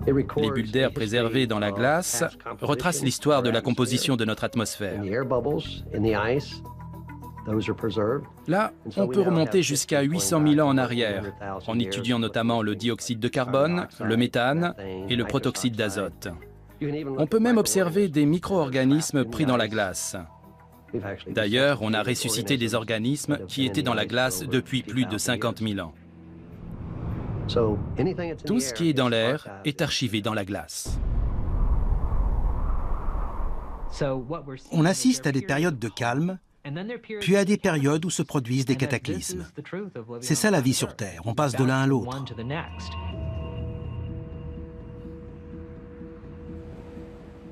Les bulles d'air préservées dans la glace retracent l'histoire de la composition de notre atmosphère. Là, on peut remonter jusqu'à 800 000 ans en arrière, en étudiant notamment le dioxyde de carbone, le méthane et le protoxyde d'azote. On peut même observer des micro-organismes pris dans la glace. D'ailleurs, on a ressuscité des organismes qui étaient dans la glace depuis plus de 50 000 ans. Tout ce qui est dans l'air est archivé dans la glace. On assiste à des périodes de calme, puis à des périodes où se produisent des cataclysmes. C'est ça la vie sur Terre, on passe de l'un à l'autre.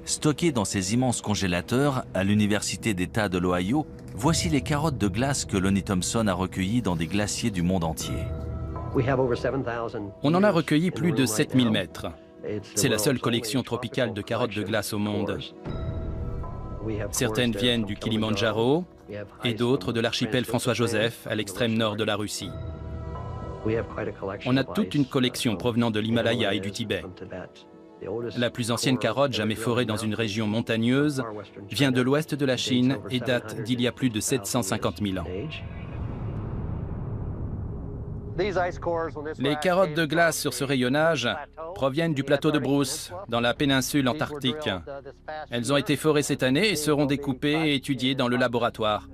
Stockées dans ces immenses congélateurs à l'Université d'État de l'Ohio, voici les carottes de glace que Lonnie Thompson a recueillies dans des glaciers du monde entier. On en a recueilli plus de 7000 mètres. C'est la seule collection tropicale de carottes de glace au monde. Certaines viennent du Kilimandjaro et d'autres de l'archipel François-Joseph à l'extrême nord de la Russie. On a toute une collection provenant de l'Himalaya et du Tibet. La plus ancienne carotte jamais forée dans une région montagneuse vient de l'ouest de la Chine et date d'il y a plus de 750 000 ans. Les carottes de glace sur ce rayonnage proviennent du plateau de Bruce, dans la péninsule antarctique. Elles ont été forées cette année et seront découpées et étudiées dans le laboratoire.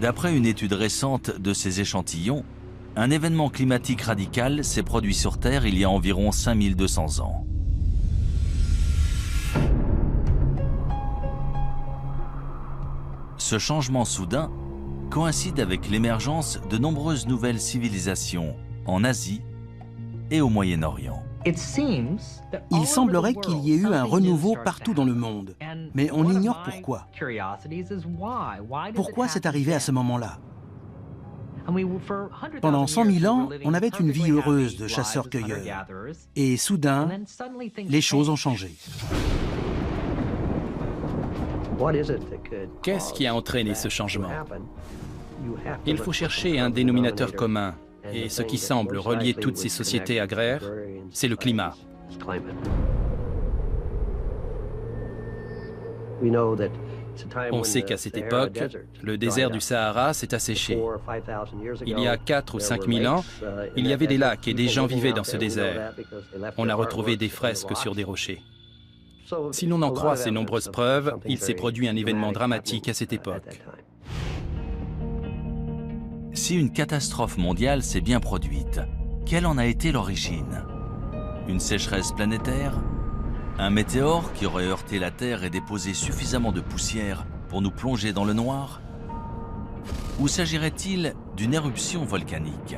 D'après une étude récente de ces échantillons, un événement climatique radical s'est produit sur Terre il y a environ 5200 ans. Ce changement soudain coïncide avec l'émergence de nombreuses nouvelles civilisations en Asie et au Moyen-Orient. Il semblerait qu'il y ait eu un renouveau partout dans le monde, mais on ignore pourquoi. Pourquoi c'est arrivé à ce moment-là? Pendant 100 000 ans, on avait une vie heureuse de chasseurs-cueilleurs. Et soudain, les choses ont changé. Qu'est-ce qui a entraîné ce changement? Il faut chercher un dénominateur commun. Et ce qui semble relier toutes ces sociétés agraires, c'est le climat. On sait qu'à cette époque, le désert du Sahara s'est asséché. Il y a 4 ou 5 000 ans, il y avait des lacs et des gens vivaient dans ce désert. On a retrouvé des fresques sur des rochers. Si l'on en croit ces nombreuses preuves, il s'est produit un événement dramatique à cette époque. Si une catastrophe mondiale s'est bien produite, quelle en a été l'origine? Une sécheresse planétaire? Un météore qui aurait heurté la Terre et déposé suffisamment de poussière pour nous plonger dans le noir? Ou s'agirait-il d'une éruption volcanique?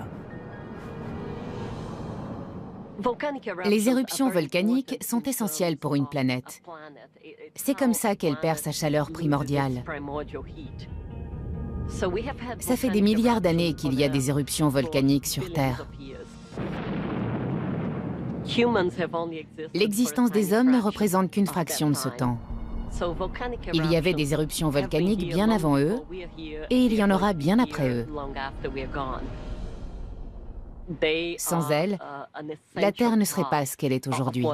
Les éruptions volcaniques sont essentielles pour une planète. C'est comme ça qu'elle perd sa chaleur primordiale. Ça fait des milliards d'années qu'il y a des éruptions volcaniques sur Terre. L'existence des hommes ne représente qu'une fraction de ce temps. Il y avait des éruptions volcaniques bien avant eux, et il y en aura bien après eux. Sans elles, la Terre ne serait pas ce qu'elle est aujourd'hui.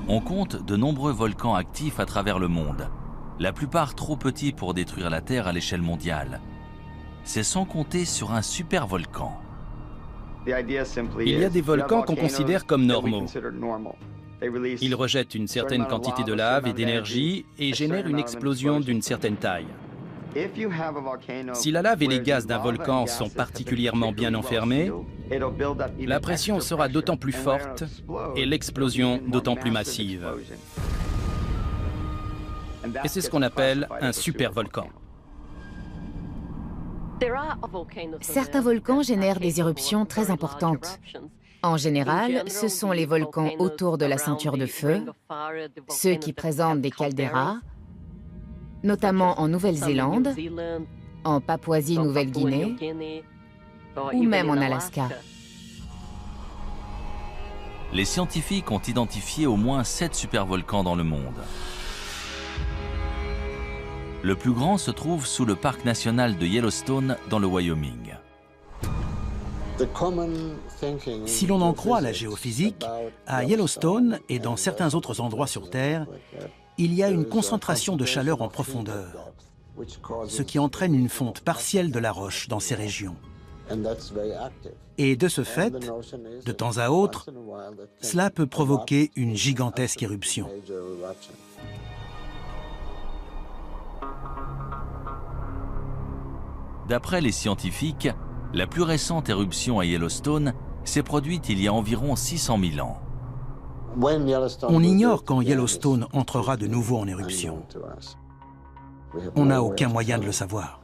On compte de nombreux volcans actifs à travers le monde, la plupart trop petits pour détruire la Terre à l'échelle mondiale. C'est sans compter sur un supervolcan. Il y a des volcans qu'on considère comme normaux. Ils rejettent une certaine quantité de lave et d'énergie et génèrent une explosion d'une certaine taille. Si la lave et les gaz d'un volcan sont particulièrement bien enfermés, la pression sera d'autant plus forte et l'explosion d'autant plus massive. Et c'est ce qu'on appelle un supervolcan. Certains volcans génèrent des éruptions très importantes. En général, ce sont les volcans autour de la ceinture de feu, ceux qui présentent des caldeiras, notamment en Nouvelle-Zélande, en Papouasie-Nouvelle-Guinée ou même en Alaska. Les scientifiques ont identifié au moins 7 supervolcans dans le monde. Le plus grand se trouve sous le parc national de Yellowstone dans le Wyoming. Si l'on en croit la géophysique, à Yellowstone et dans certains autres endroits sur Terre, il y a une concentration de chaleur en profondeur, ce qui entraîne une fonte partielle de la roche dans ces régions. Et de ce fait, de temps à autre, cela peut provoquer une gigantesque éruption. D'après les scientifiques, la plus récente éruption à Yellowstone s'est produite il y a environ 600 000 ans. On ignore quand Yellowstone entrera de nouveau en éruption. On n'a aucun moyen de le savoir.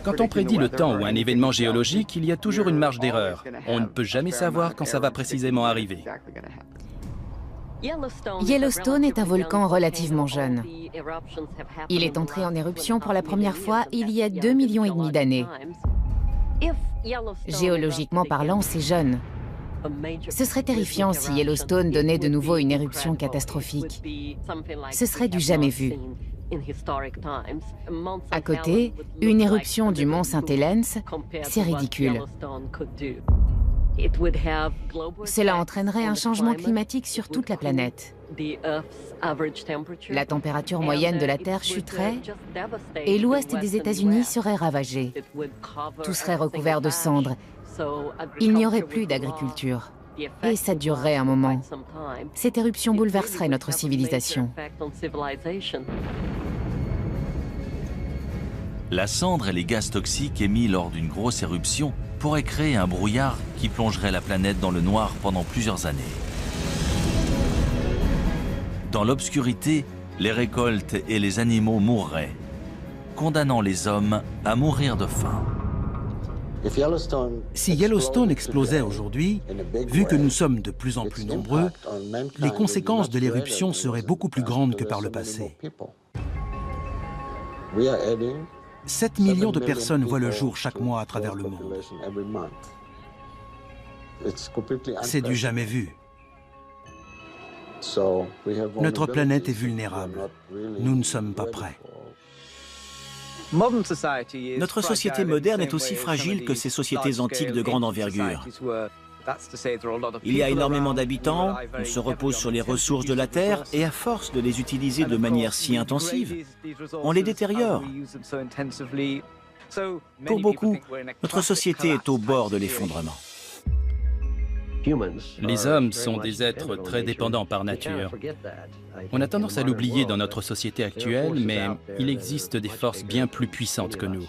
Quand on prédit le temps ou un événement géologique, il y a toujours une marge d'erreur. On ne peut jamais savoir quand ça va précisément arriver. Yellowstone est un volcan relativement jeune. Il est entré en éruption pour la première fois il y a 2,5 millions d'années. Géologiquement parlant, c'est jeune. Ce serait terrifiant si Yellowstone donnait de nouveau une éruption catastrophique. Ce serait du jamais vu. À côté, une éruption du mont Saint-Helens, c'est ridicule. Cela entraînerait un changement climatique sur toute la planète. La température moyenne de la Terre chuterait et l'ouest des États-Unis serait ravagé. Tout serait recouvert de cendres. Il n'y aurait plus d'agriculture. Et ça durerait un moment. Cette éruption bouleverserait notre civilisation. La cendre et les gaz toxiques émis lors d'une grosse éruption pourraient créer un brouillard qui plongerait la planète dans le noir pendant plusieurs années. Dans l'obscurité, les récoltes et les animaux mourraient, condamnant les hommes à mourir de faim. Si Yellowstone explosait aujourd'hui, vu que nous sommes de plus en plus nombreux, les conséquences de l'éruption seraient beaucoup plus grandes que par le passé. 7 millions de personnes voient le jour chaque mois à travers le monde. C'est du jamais vu. Notre planète est vulnérable. Nous ne sommes pas prêts. Notre société moderne est aussi fragile que ces sociétés antiques de grande envergure. Il y a énormément d'habitants, on se repose sur les ressources de la Terre et à force de les utiliser de manière si intensive, on les détériore. Pour beaucoup, notre société est au bord de l'effondrement. Les hommes sont des êtres très dépendants par nature. On a tendance à l'oublier dans notre société actuelle, mais il existe des forces bien plus puissantes que nous.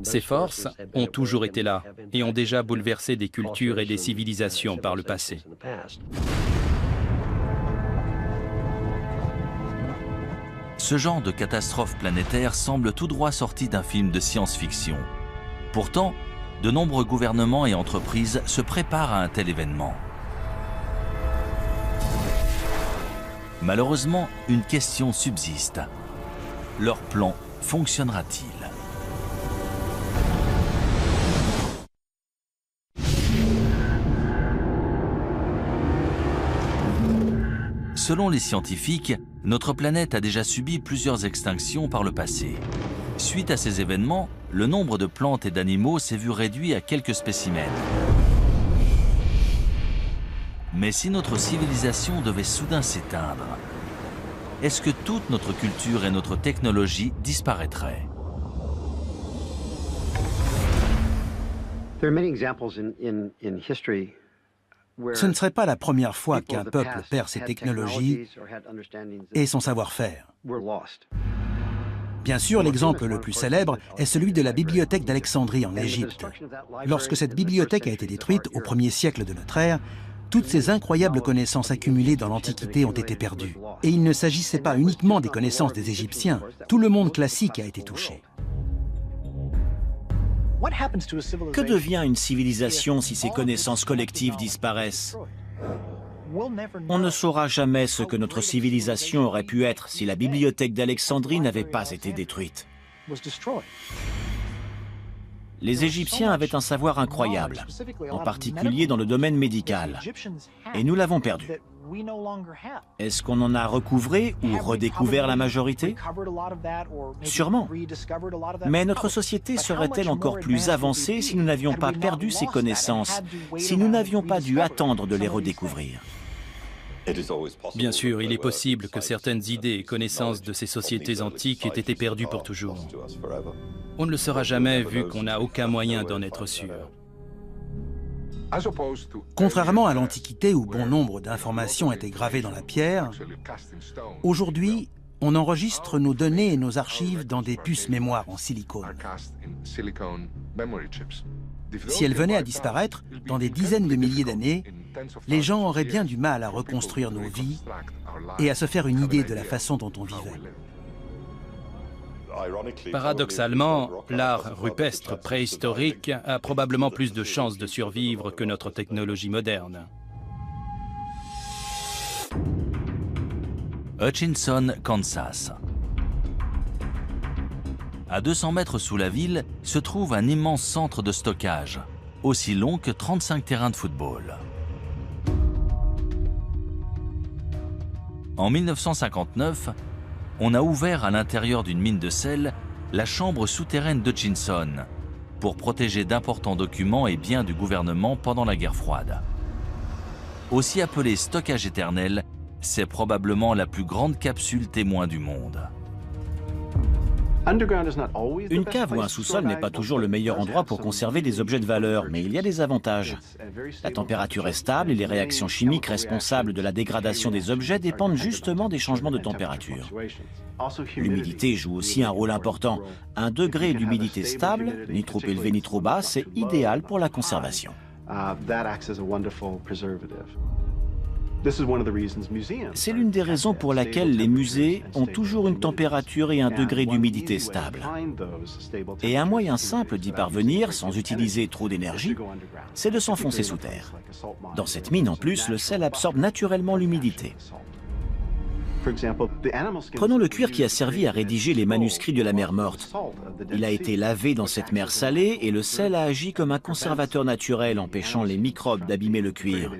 Ces forces ont toujours été là et ont déjà bouleversé des cultures et des civilisations par le passé. Ce genre de catastrophe planétaire semble tout droit sorti d'un film de science-fiction. Pourtant, de nombreux gouvernements et entreprises se préparent à un tel événement. Malheureusement, une question subsiste. Leur plan fonctionnera-t-il ? Selon les scientifiques, notre planète a déjà subi plusieurs extinctions par le passé. Suite à ces événements, le nombre de plantes et d'animaux s'est vu réduit à quelques spécimens. Mais si notre civilisation devait soudain s'éteindre, est-ce que toute notre culture et notre technologie disparaîtraient ? Ce ne serait pas la première fois qu'un peuple perd ses technologies et son savoir-faire. Bien sûr, l'exemple le plus célèbre est celui de la bibliothèque d'Alexandrie en Égypte. Lorsque cette bibliothèque a été détruite au 1er siècle de notre ère, toutes ces incroyables connaissances accumulées dans l'Antiquité ont été perdues. Et il ne s'agissait pas uniquement des connaissances des Égyptiens, tout le monde classique a été touché. Que devient une civilisation si ses connaissances collectives disparaissent ? On ne saura jamais ce que notre civilisation aurait pu être si la bibliothèque d'Alexandrie n'avait pas été détruite. Les Égyptiens avaient un savoir incroyable, en particulier dans le domaine médical, et nous l'avons perdu. Est-ce qu'on en a recouvré ou redécouvert la majorité? Sûrement. Mais notre société serait-elle encore plus avancée si nous n'avions pas perdu ces connaissances, si nous n'avions pas dû attendre de les redécouvrir? Bien sûr, il est possible que certaines idées et connaissances de ces sociétés antiques aient été perdues pour toujours. On ne le saura jamais vu qu'on n'a aucun moyen d'en être sûr. Contrairement à l'Antiquité où bon nombre d'informations étaient gravées dans la pierre, aujourd'hui, on enregistre nos données et nos archives dans des puces mémoire en silicone. Si elles venaient à disparaître dans des dizaines de milliers d'années, les gens auraient bien du mal à reconstruire nos vies et à se faire une idée de la façon dont on vivait. Paradoxalement, l'art rupestre préhistorique a probablement plus de chances de survivre que notre technologie moderne. Hutchinson, Kansas. À 200 mètres sous la ville se trouve un immense centre de stockage, aussi long que 35 terrains de football. En 1959, on a ouvert à l'intérieur d'une mine de sel la chambre souterraine d'Hutchinson pour protéger d'importants documents et biens du gouvernement pendant la guerre froide. Aussi appelée stockage éternel, c'est probablement la plus grande capsule témoin du monde. Une cave ou un sous-sol n'est pas toujours le meilleur endroit pour conserver des objets de valeur, mais il y a des avantages. La température est stable et les réactions chimiques responsables de la dégradation des objets dépendent justement des changements de température. L'humidité joue aussi un rôle important. Un degré d'humidité stable, ni trop élevé ni trop bas, c'est idéal pour la conservation. C'est l'une des raisons pour laquelle les musées ont toujours une température et un degré d'humidité stable. Et un moyen simple d'y parvenir, sans utiliser trop d'énergie, c'est de s'enfoncer sous terre. Dans cette mine, en plus, le sel absorbe naturellement l'humidité. Prenons le cuir qui a servi à rédiger les manuscrits de la mer Morte. Il a été lavé dans cette mer salée et le sel a agi comme un conservateur naturel, empêchant les microbes d'abîmer le cuir.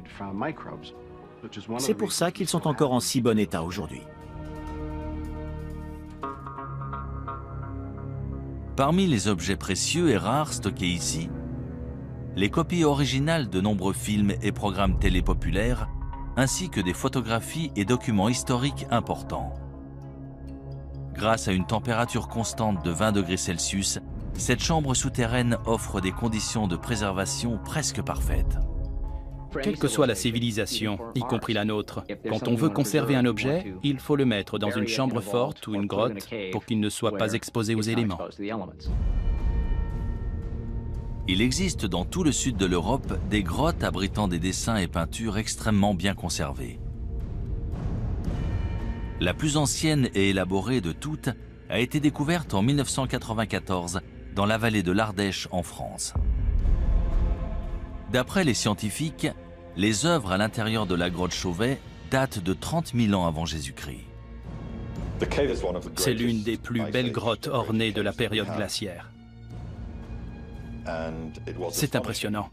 C'est pour ça qu'ils sont encore en si bon état aujourd'hui. Parmi les objets précieux et rares stockés ici, les copies originales de nombreux films et programmes télé populaires, ainsi que des photographies et documents historiques importants. Grâce à une température constante de 20 degrés Celsius, cette chambre souterraine offre des conditions de préservation presque parfaites. Quelle que soit la civilisation, y compris la nôtre, quand on veut conserver un objet, il faut le mettre dans une chambre forte ou une grotte pour qu'il ne soit pas exposé aux éléments. Il existe dans tout le sud de l'Europe des grottes abritant des dessins et peintures extrêmement bien conservés. La plus ancienne et élaborée de toutes a été découverte en 1994 dans la vallée de l'Ardèche en France. D'après les scientifiques, les œuvres à l'intérieur de la grotte Chauvet datent de 30 000 ans avant Jésus-Christ. C'est l'une des plus belles grottes ornées de la période glaciaire. C'est impressionnant.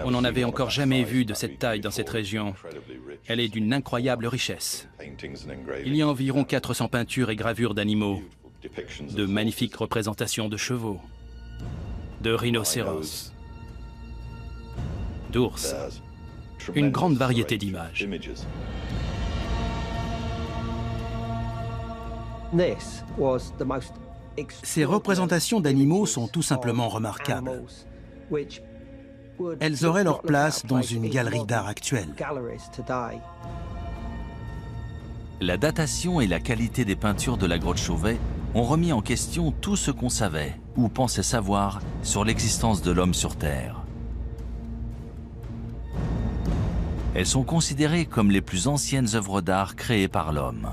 On n'en avait encore jamais vu de cette taille dans cette région. Elle est d'une incroyable richesse. Il y a environ 400 peintures et gravures d'animaux, de magnifiques représentations de chevaux, de rhinocéros, d'ours, une grande variété d'images. Ces représentations d'animaux sont tout simplement remarquables. Elles auraient leur place dans une galerie d'art actuelle. La datation et la qualité des peintures de la grotte Chauvet ont remis en question tout ce qu'on savait ou pensait savoir sur l'existence de l'homme sur Terre. Elles sont considérées comme les plus anciennes œuvres d'art créées par l'homme.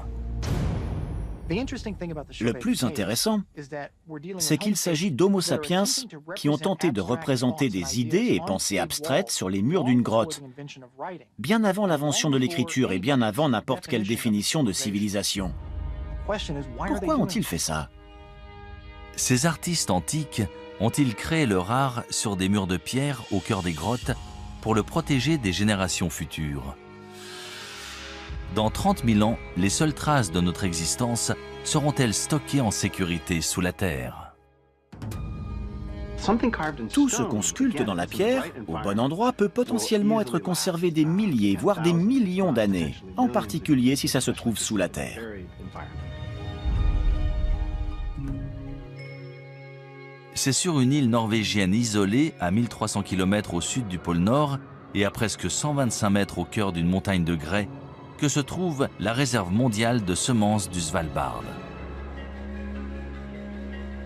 Le plus intéressant, c'est qu'il s'agit d'Homo sapiens qui ont tenté de représenter des idées et pensées abstraites sur les murs d'une grotte, bien avant l'invention de l'écriture et bien avant n'importe quelle définition de civilisation. Pourquoi ont-ils fait ça? Ces artistes antiques ont-ils créé leur art sur des murs de pierre au cœur des grottes pour le protéger des générations futures? Dans 30 000 ans, les seules traces de notre existence seront-elles stockées en sécurité sous la terre? Tout ce qu'on sculpte dans la pierre, au bon endroit, peut potentiellement être conservé des milliers, voire des millions d'années, en particulier si ça se trouve sous la terre. C'est sur une île norvégienne isolée, à 1300 km au sud du pôle Nord et à presque 125 mètres au cœur d'une montagne de grès, que se trouve la réserve mondiale de semences du Svalbard.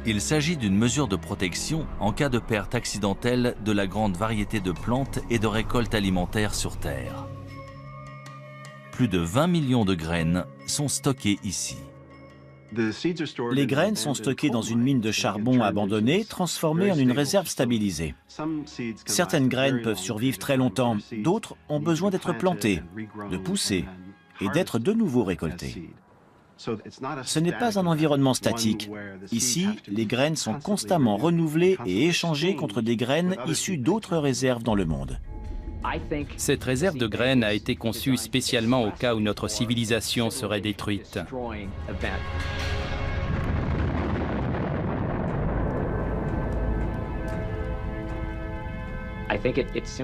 Il s'agit d'une mesure de protection en cas de perte accidentelle de la grande variété de plantes et de récoltes alimentaires sur Terre. Plus de 20 millions de graines sont stockées ici. Les graines sont stockées dans une mine de charbon abandonnée, transformée en une réserve stabilisée. Certaines graines peuvent survivre très longtemps, d'autres ont besoin d'être plantées, de pousser et d'être de nouveau récoltées. Ce n'est pas un environnement statique. Ici, les graines sont constamment renouvelées et échangées contre des graines issues d'autres réserves dans le monde. Cette réserve de graines a été conçue spécialement au cas où notre civilisation serait détruite.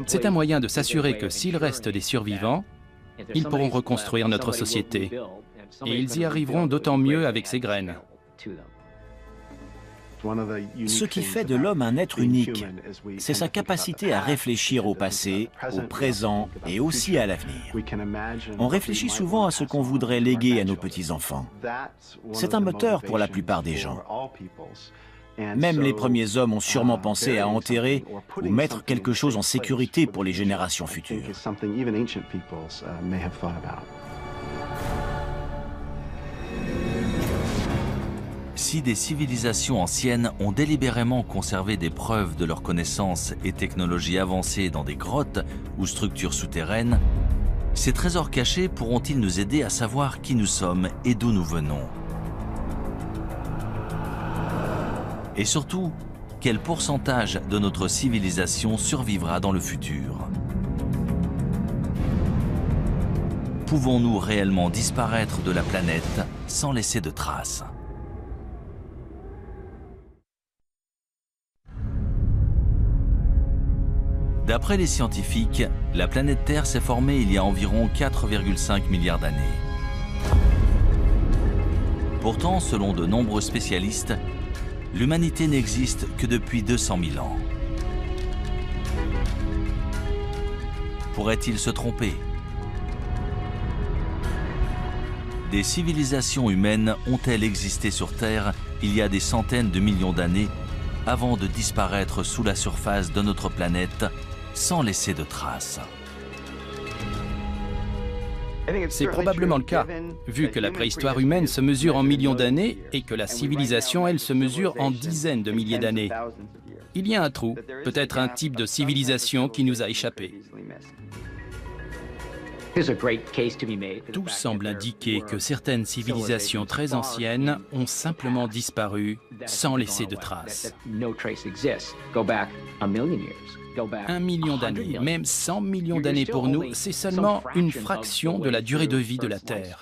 C'est un moyen de s'assurer que s'il reste des survivants, ils pourront reconstruire notre société. Et ils y arriveront d'autant mieux avec ces graines. Ce qui fait de l'homme un être unique, c'est sa capacité à réfléchir au passé, au présent et aussi à l'avenir. On réfléchit souvent à ce qu'on voudrait léguer à nos petits-enfants. C'est un moteur pour la plupart des gens. Même les premiers hommes ont sûrement pensé à enterrer ou mettre quelque chose en sécurité pour les générations futures. Si des civilisations anciennes ont délibérément conservé des preuves de leurs connaissances et technologies avancées dans des grottes ou structures souterraines, ces trésors cachés pourront-ils nous aider à savoir qui nous sommes et d'où nous venons? Et surtout, quel pourcentage de notre civilisation survivra dans le futur? Pouvons-nous réellement disparaître de la planète sans laisser de traces? D'après les scientifiques, la planète Terre s'est formée il y a environ 4,5 milliards d'années. Pourtant, selon de nombreux spécialistes, l'humanité n'existe que depuis 200 000 ans. Pourrait-il se tromper? Des civilisations humaines ont-elles existé sur Terre il y a des centaines de millions d'années avant de disparaître sous la surface de notre planète sans laisser de traces? C'est probablement le cas, vu que la préhistoire humaine se mesure en millions d'années et que la civilisation, elle, se mesure en dizaines de milliers d'années. Il y a un trou, peut-être un type de civilisation qui nous a échappé. Tout semble indiquer que certaines civilisations très anciennes ont simplement disparu sans laisser de traces. 1 million d'années, même 100 millions d'années pour nous, c'est seulement une fraction de la durée de vie de la Terre.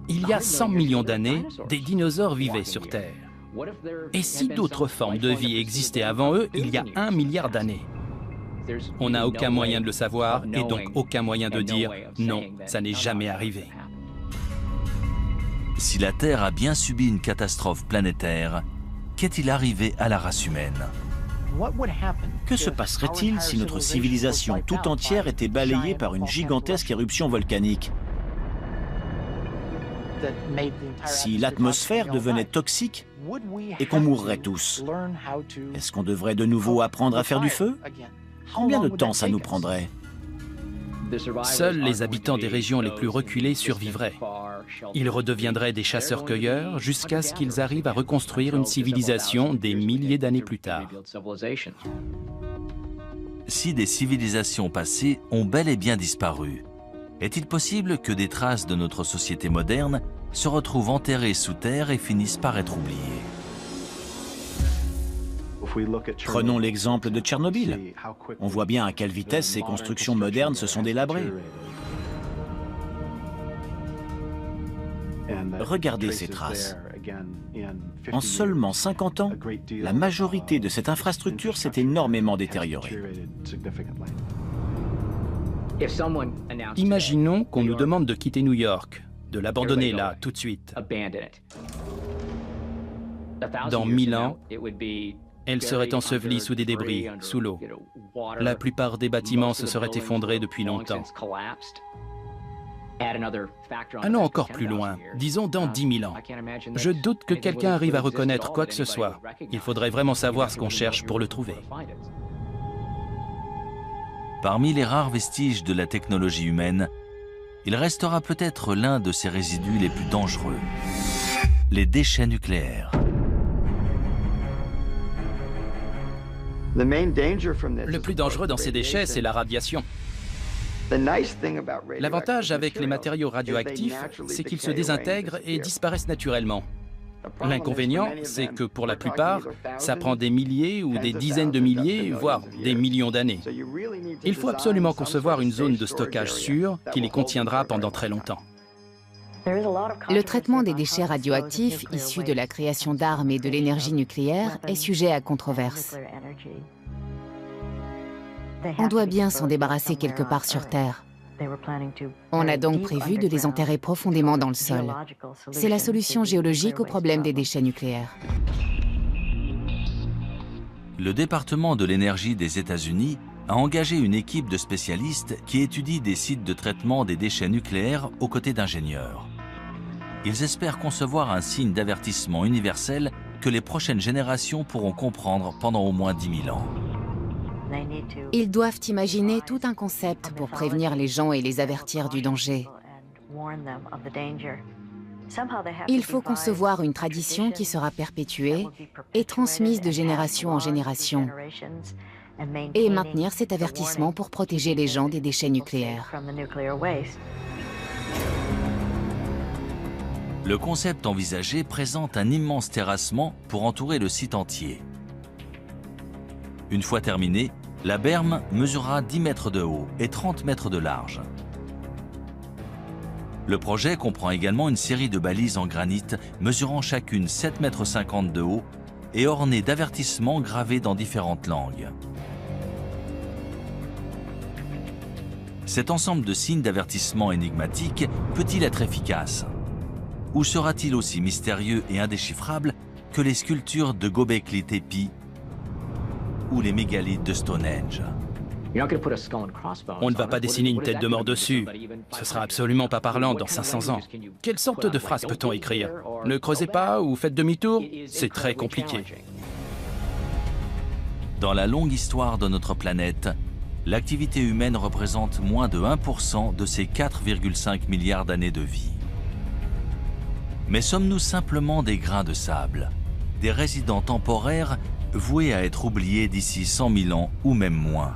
Il y a 100 millions d'années, des dinosaures vivaient sur Terre. Et si d'autres formes de vie existaient avant eux, il y a 1 milliard d'années? On n'a aucun moyen de le savoir et donc aucun moyen de dire « non, ça n'est jamais arrivé ». Si la Terre a bien subi une catastrophe planétaire, qu'est-il arrivé à la race humaine? Que se passerait-il si notre civilisation tout entière était balayée par une gigantesque éruption volcanique? Si l'atmosphère devenait toxique et qu'on mourrait tous, est-ce qu'on devrait de nouveau apprendre à faire du feu? Combien de temps ça nous prendrait? Seuls les habitants des régions les plus reculées survivraient. Ils redeviendraient des chasseurs-cueilleurs jusqu'à ce qu'ils arrivent à reconstruire une civilisation des milliers d'années plus tard. Si des civilisations passées ont bel et bien disparu, est-il possible que des traces de notre société moderne se retrouvent enterrées sous terre et finissent par être oubliées? Prenons l'exemple de Tchernobyl. On voit bien à quelle vitesse ces constructions modernes se sont délabrées. Regardez ces traces. En seulement 50 ans, la majorité de cette infrastructure s'est énormément détériorée. Imaginons qu'on nous demande de quitter New York, de l'abandonner là, tout de suite. Dans 1000 ans, elle serait ensevelie sous des débris, sous l'eau. La plupart des bâtiments se seraient effondrés depuis longtemps. Allons encore plus loin, disons dans 10 000 ans. Je doute que quelqu'un arrive à reconnaître quoi que ce soit. Il faudrait vraiment savoir ce qu'on cherche pour le trouver. Parmi les rares vestiges de la technologie humaine, il restera peut-être l'un de ces résidus les plus dangereux, les déchets nucléaires. Le plus dangereux dans ces déchets, c'est la radiation. L'avantage avec les matériaux radioactifs, c'est qu'ils se désintègrent et disparaissent naturellement. L'inconvénient, c'est que pour la plupart, ça prend des milliers ou des dizaines de milliers, voire des millions d'années. Il faut absolument concevoir une zone de stockage sûre qui les contiendra pendant très longtemps. Le traitement des déchets radioactifs issus de la création d'armes et de l'énergie nucléaire est sujet à controverse. On doit bien s'en débarrasser quelque part sur Terre. On a donc prévu de les enterrer profondément dans le sol. C'est la solution géologique au problème des déchets nucléaires. Le département de l'énergie des États-Unis a engagé une équipe de spécialistes qui étudie des sites de traitement des déchets nucléaires aux côtés d'ingénieurs. Ils espèrent concevoir un signe d'avertissement universel que les prochaines générations pourront comprendre pendant au moins 10 000 ans. Ils doivent imaginer tout un concept pour prévenir les gens et les avertir du danger. Il faut concevoir une tradition qui sera perpétuée et transmise de génération en génération, et maintenir cet avertissement pour protéger les gens des déchets nucléaires. Le concept envisagé présente un immense terrassement pour entourer le site entier. Une fois terminée, la berme mesurera 10 mètres de haut et 30 mètres de large. Le projet comprend également une série de balises en granit mesurant chacune 7,50 m de haut et ornées d'avertissements gravés dans différentes langues. Cet ensemble de signes d'avertissement énigmatiques peut-il être efficace? Ou sera-t-il aussi mystérieux et indéchiffrable que les sculptures de Göbekli Tepe ou les mégalithes de Stonehenge? On ne va pas dessiner une tête de mort dessus. Ce sera absolument pas parlant dans 500 ans. Quelle sorte de phrase peut-on écrire? Ne creusez pas ou faites demi-tour? C'est très compliqué. Dans la longue histoire de notre planète, l'activité humaine représente moins de 1% de ses 4,5 milliards d'années de vie. Mais sommes-nous simplement des grains de sable, des résidents temporaires voués à être oubliés d'ici 100 000 ans ou même moins?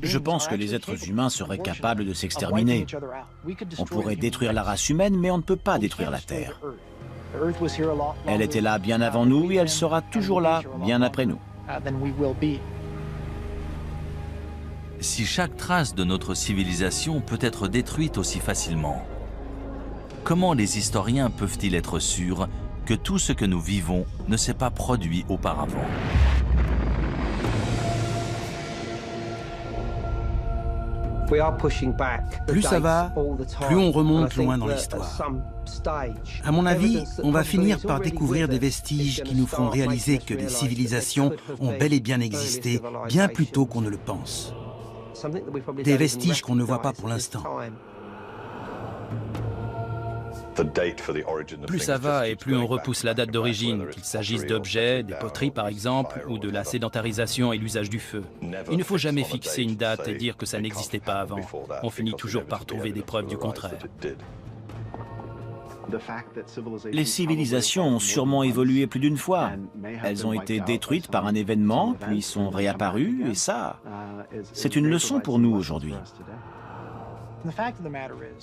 Je pense que les êtres humains seraient capables de s'exterminer. On pourrait détruire la race humaine, mais on ne peut pas détruire la Terre. Elle était là bien avant nous et elle sera toujours là bien après nous. Si chaque trace de notre civilisation peut être détruite aussi facilement, comment les historiens peuvent-ils être sûrs que tout ce que nous vivons ne s'est pas produit auparavant? Plus ça va, plus on remonte loin dans l'histoire. À mon avis, on va finir par découvrir des vestiges qui nous feront réaliser que les civilisations ont bel et bien existé bien plus tôt qu'on ne le pense. Des vestiges qu'on ne voit pas pour l'instant. Plus ça va et plus on repousse la date d'origine, qu'il s'agisse d'objets, des poteries par exemple, ou de la sédentarisation et l'usage du feu. Il ne faut jamais fixer une date et dire que ça n'existait pas avant. On finit toujours par trouver des preuves du contraire. Les civilisations ont sûrement évolué plus d'une fois. Elles ont été détruites par un événement, puis sont réapparues, et ça, c'est une leçon pour nous aujourd'hui.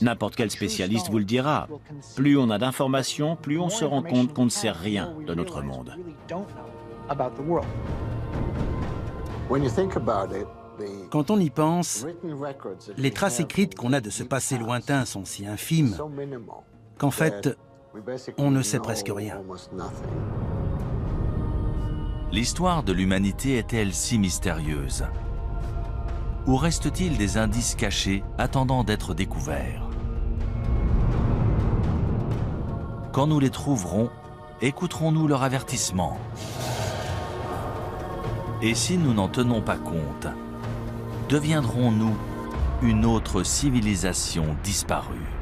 N'importe quel spécialiste vous le dira. Plus on a d'informations, plus on se rend compte qu'on ne sait rien de notre monde. Quand on y pense, les traces écrites qu'on a de ce passé lointain sont si infimes qu'en fait, on ne sait presque rien. L'histoire de l'humanité est-elle si mystérieuse? Ou reste-t-il des indices cachés attendant d'être découverts? Quand nous les trouverons, écouterons-nous leur avertissement? Et si nous n'en tenons pas compte, deviendrons-nous une autre civilisation disparue?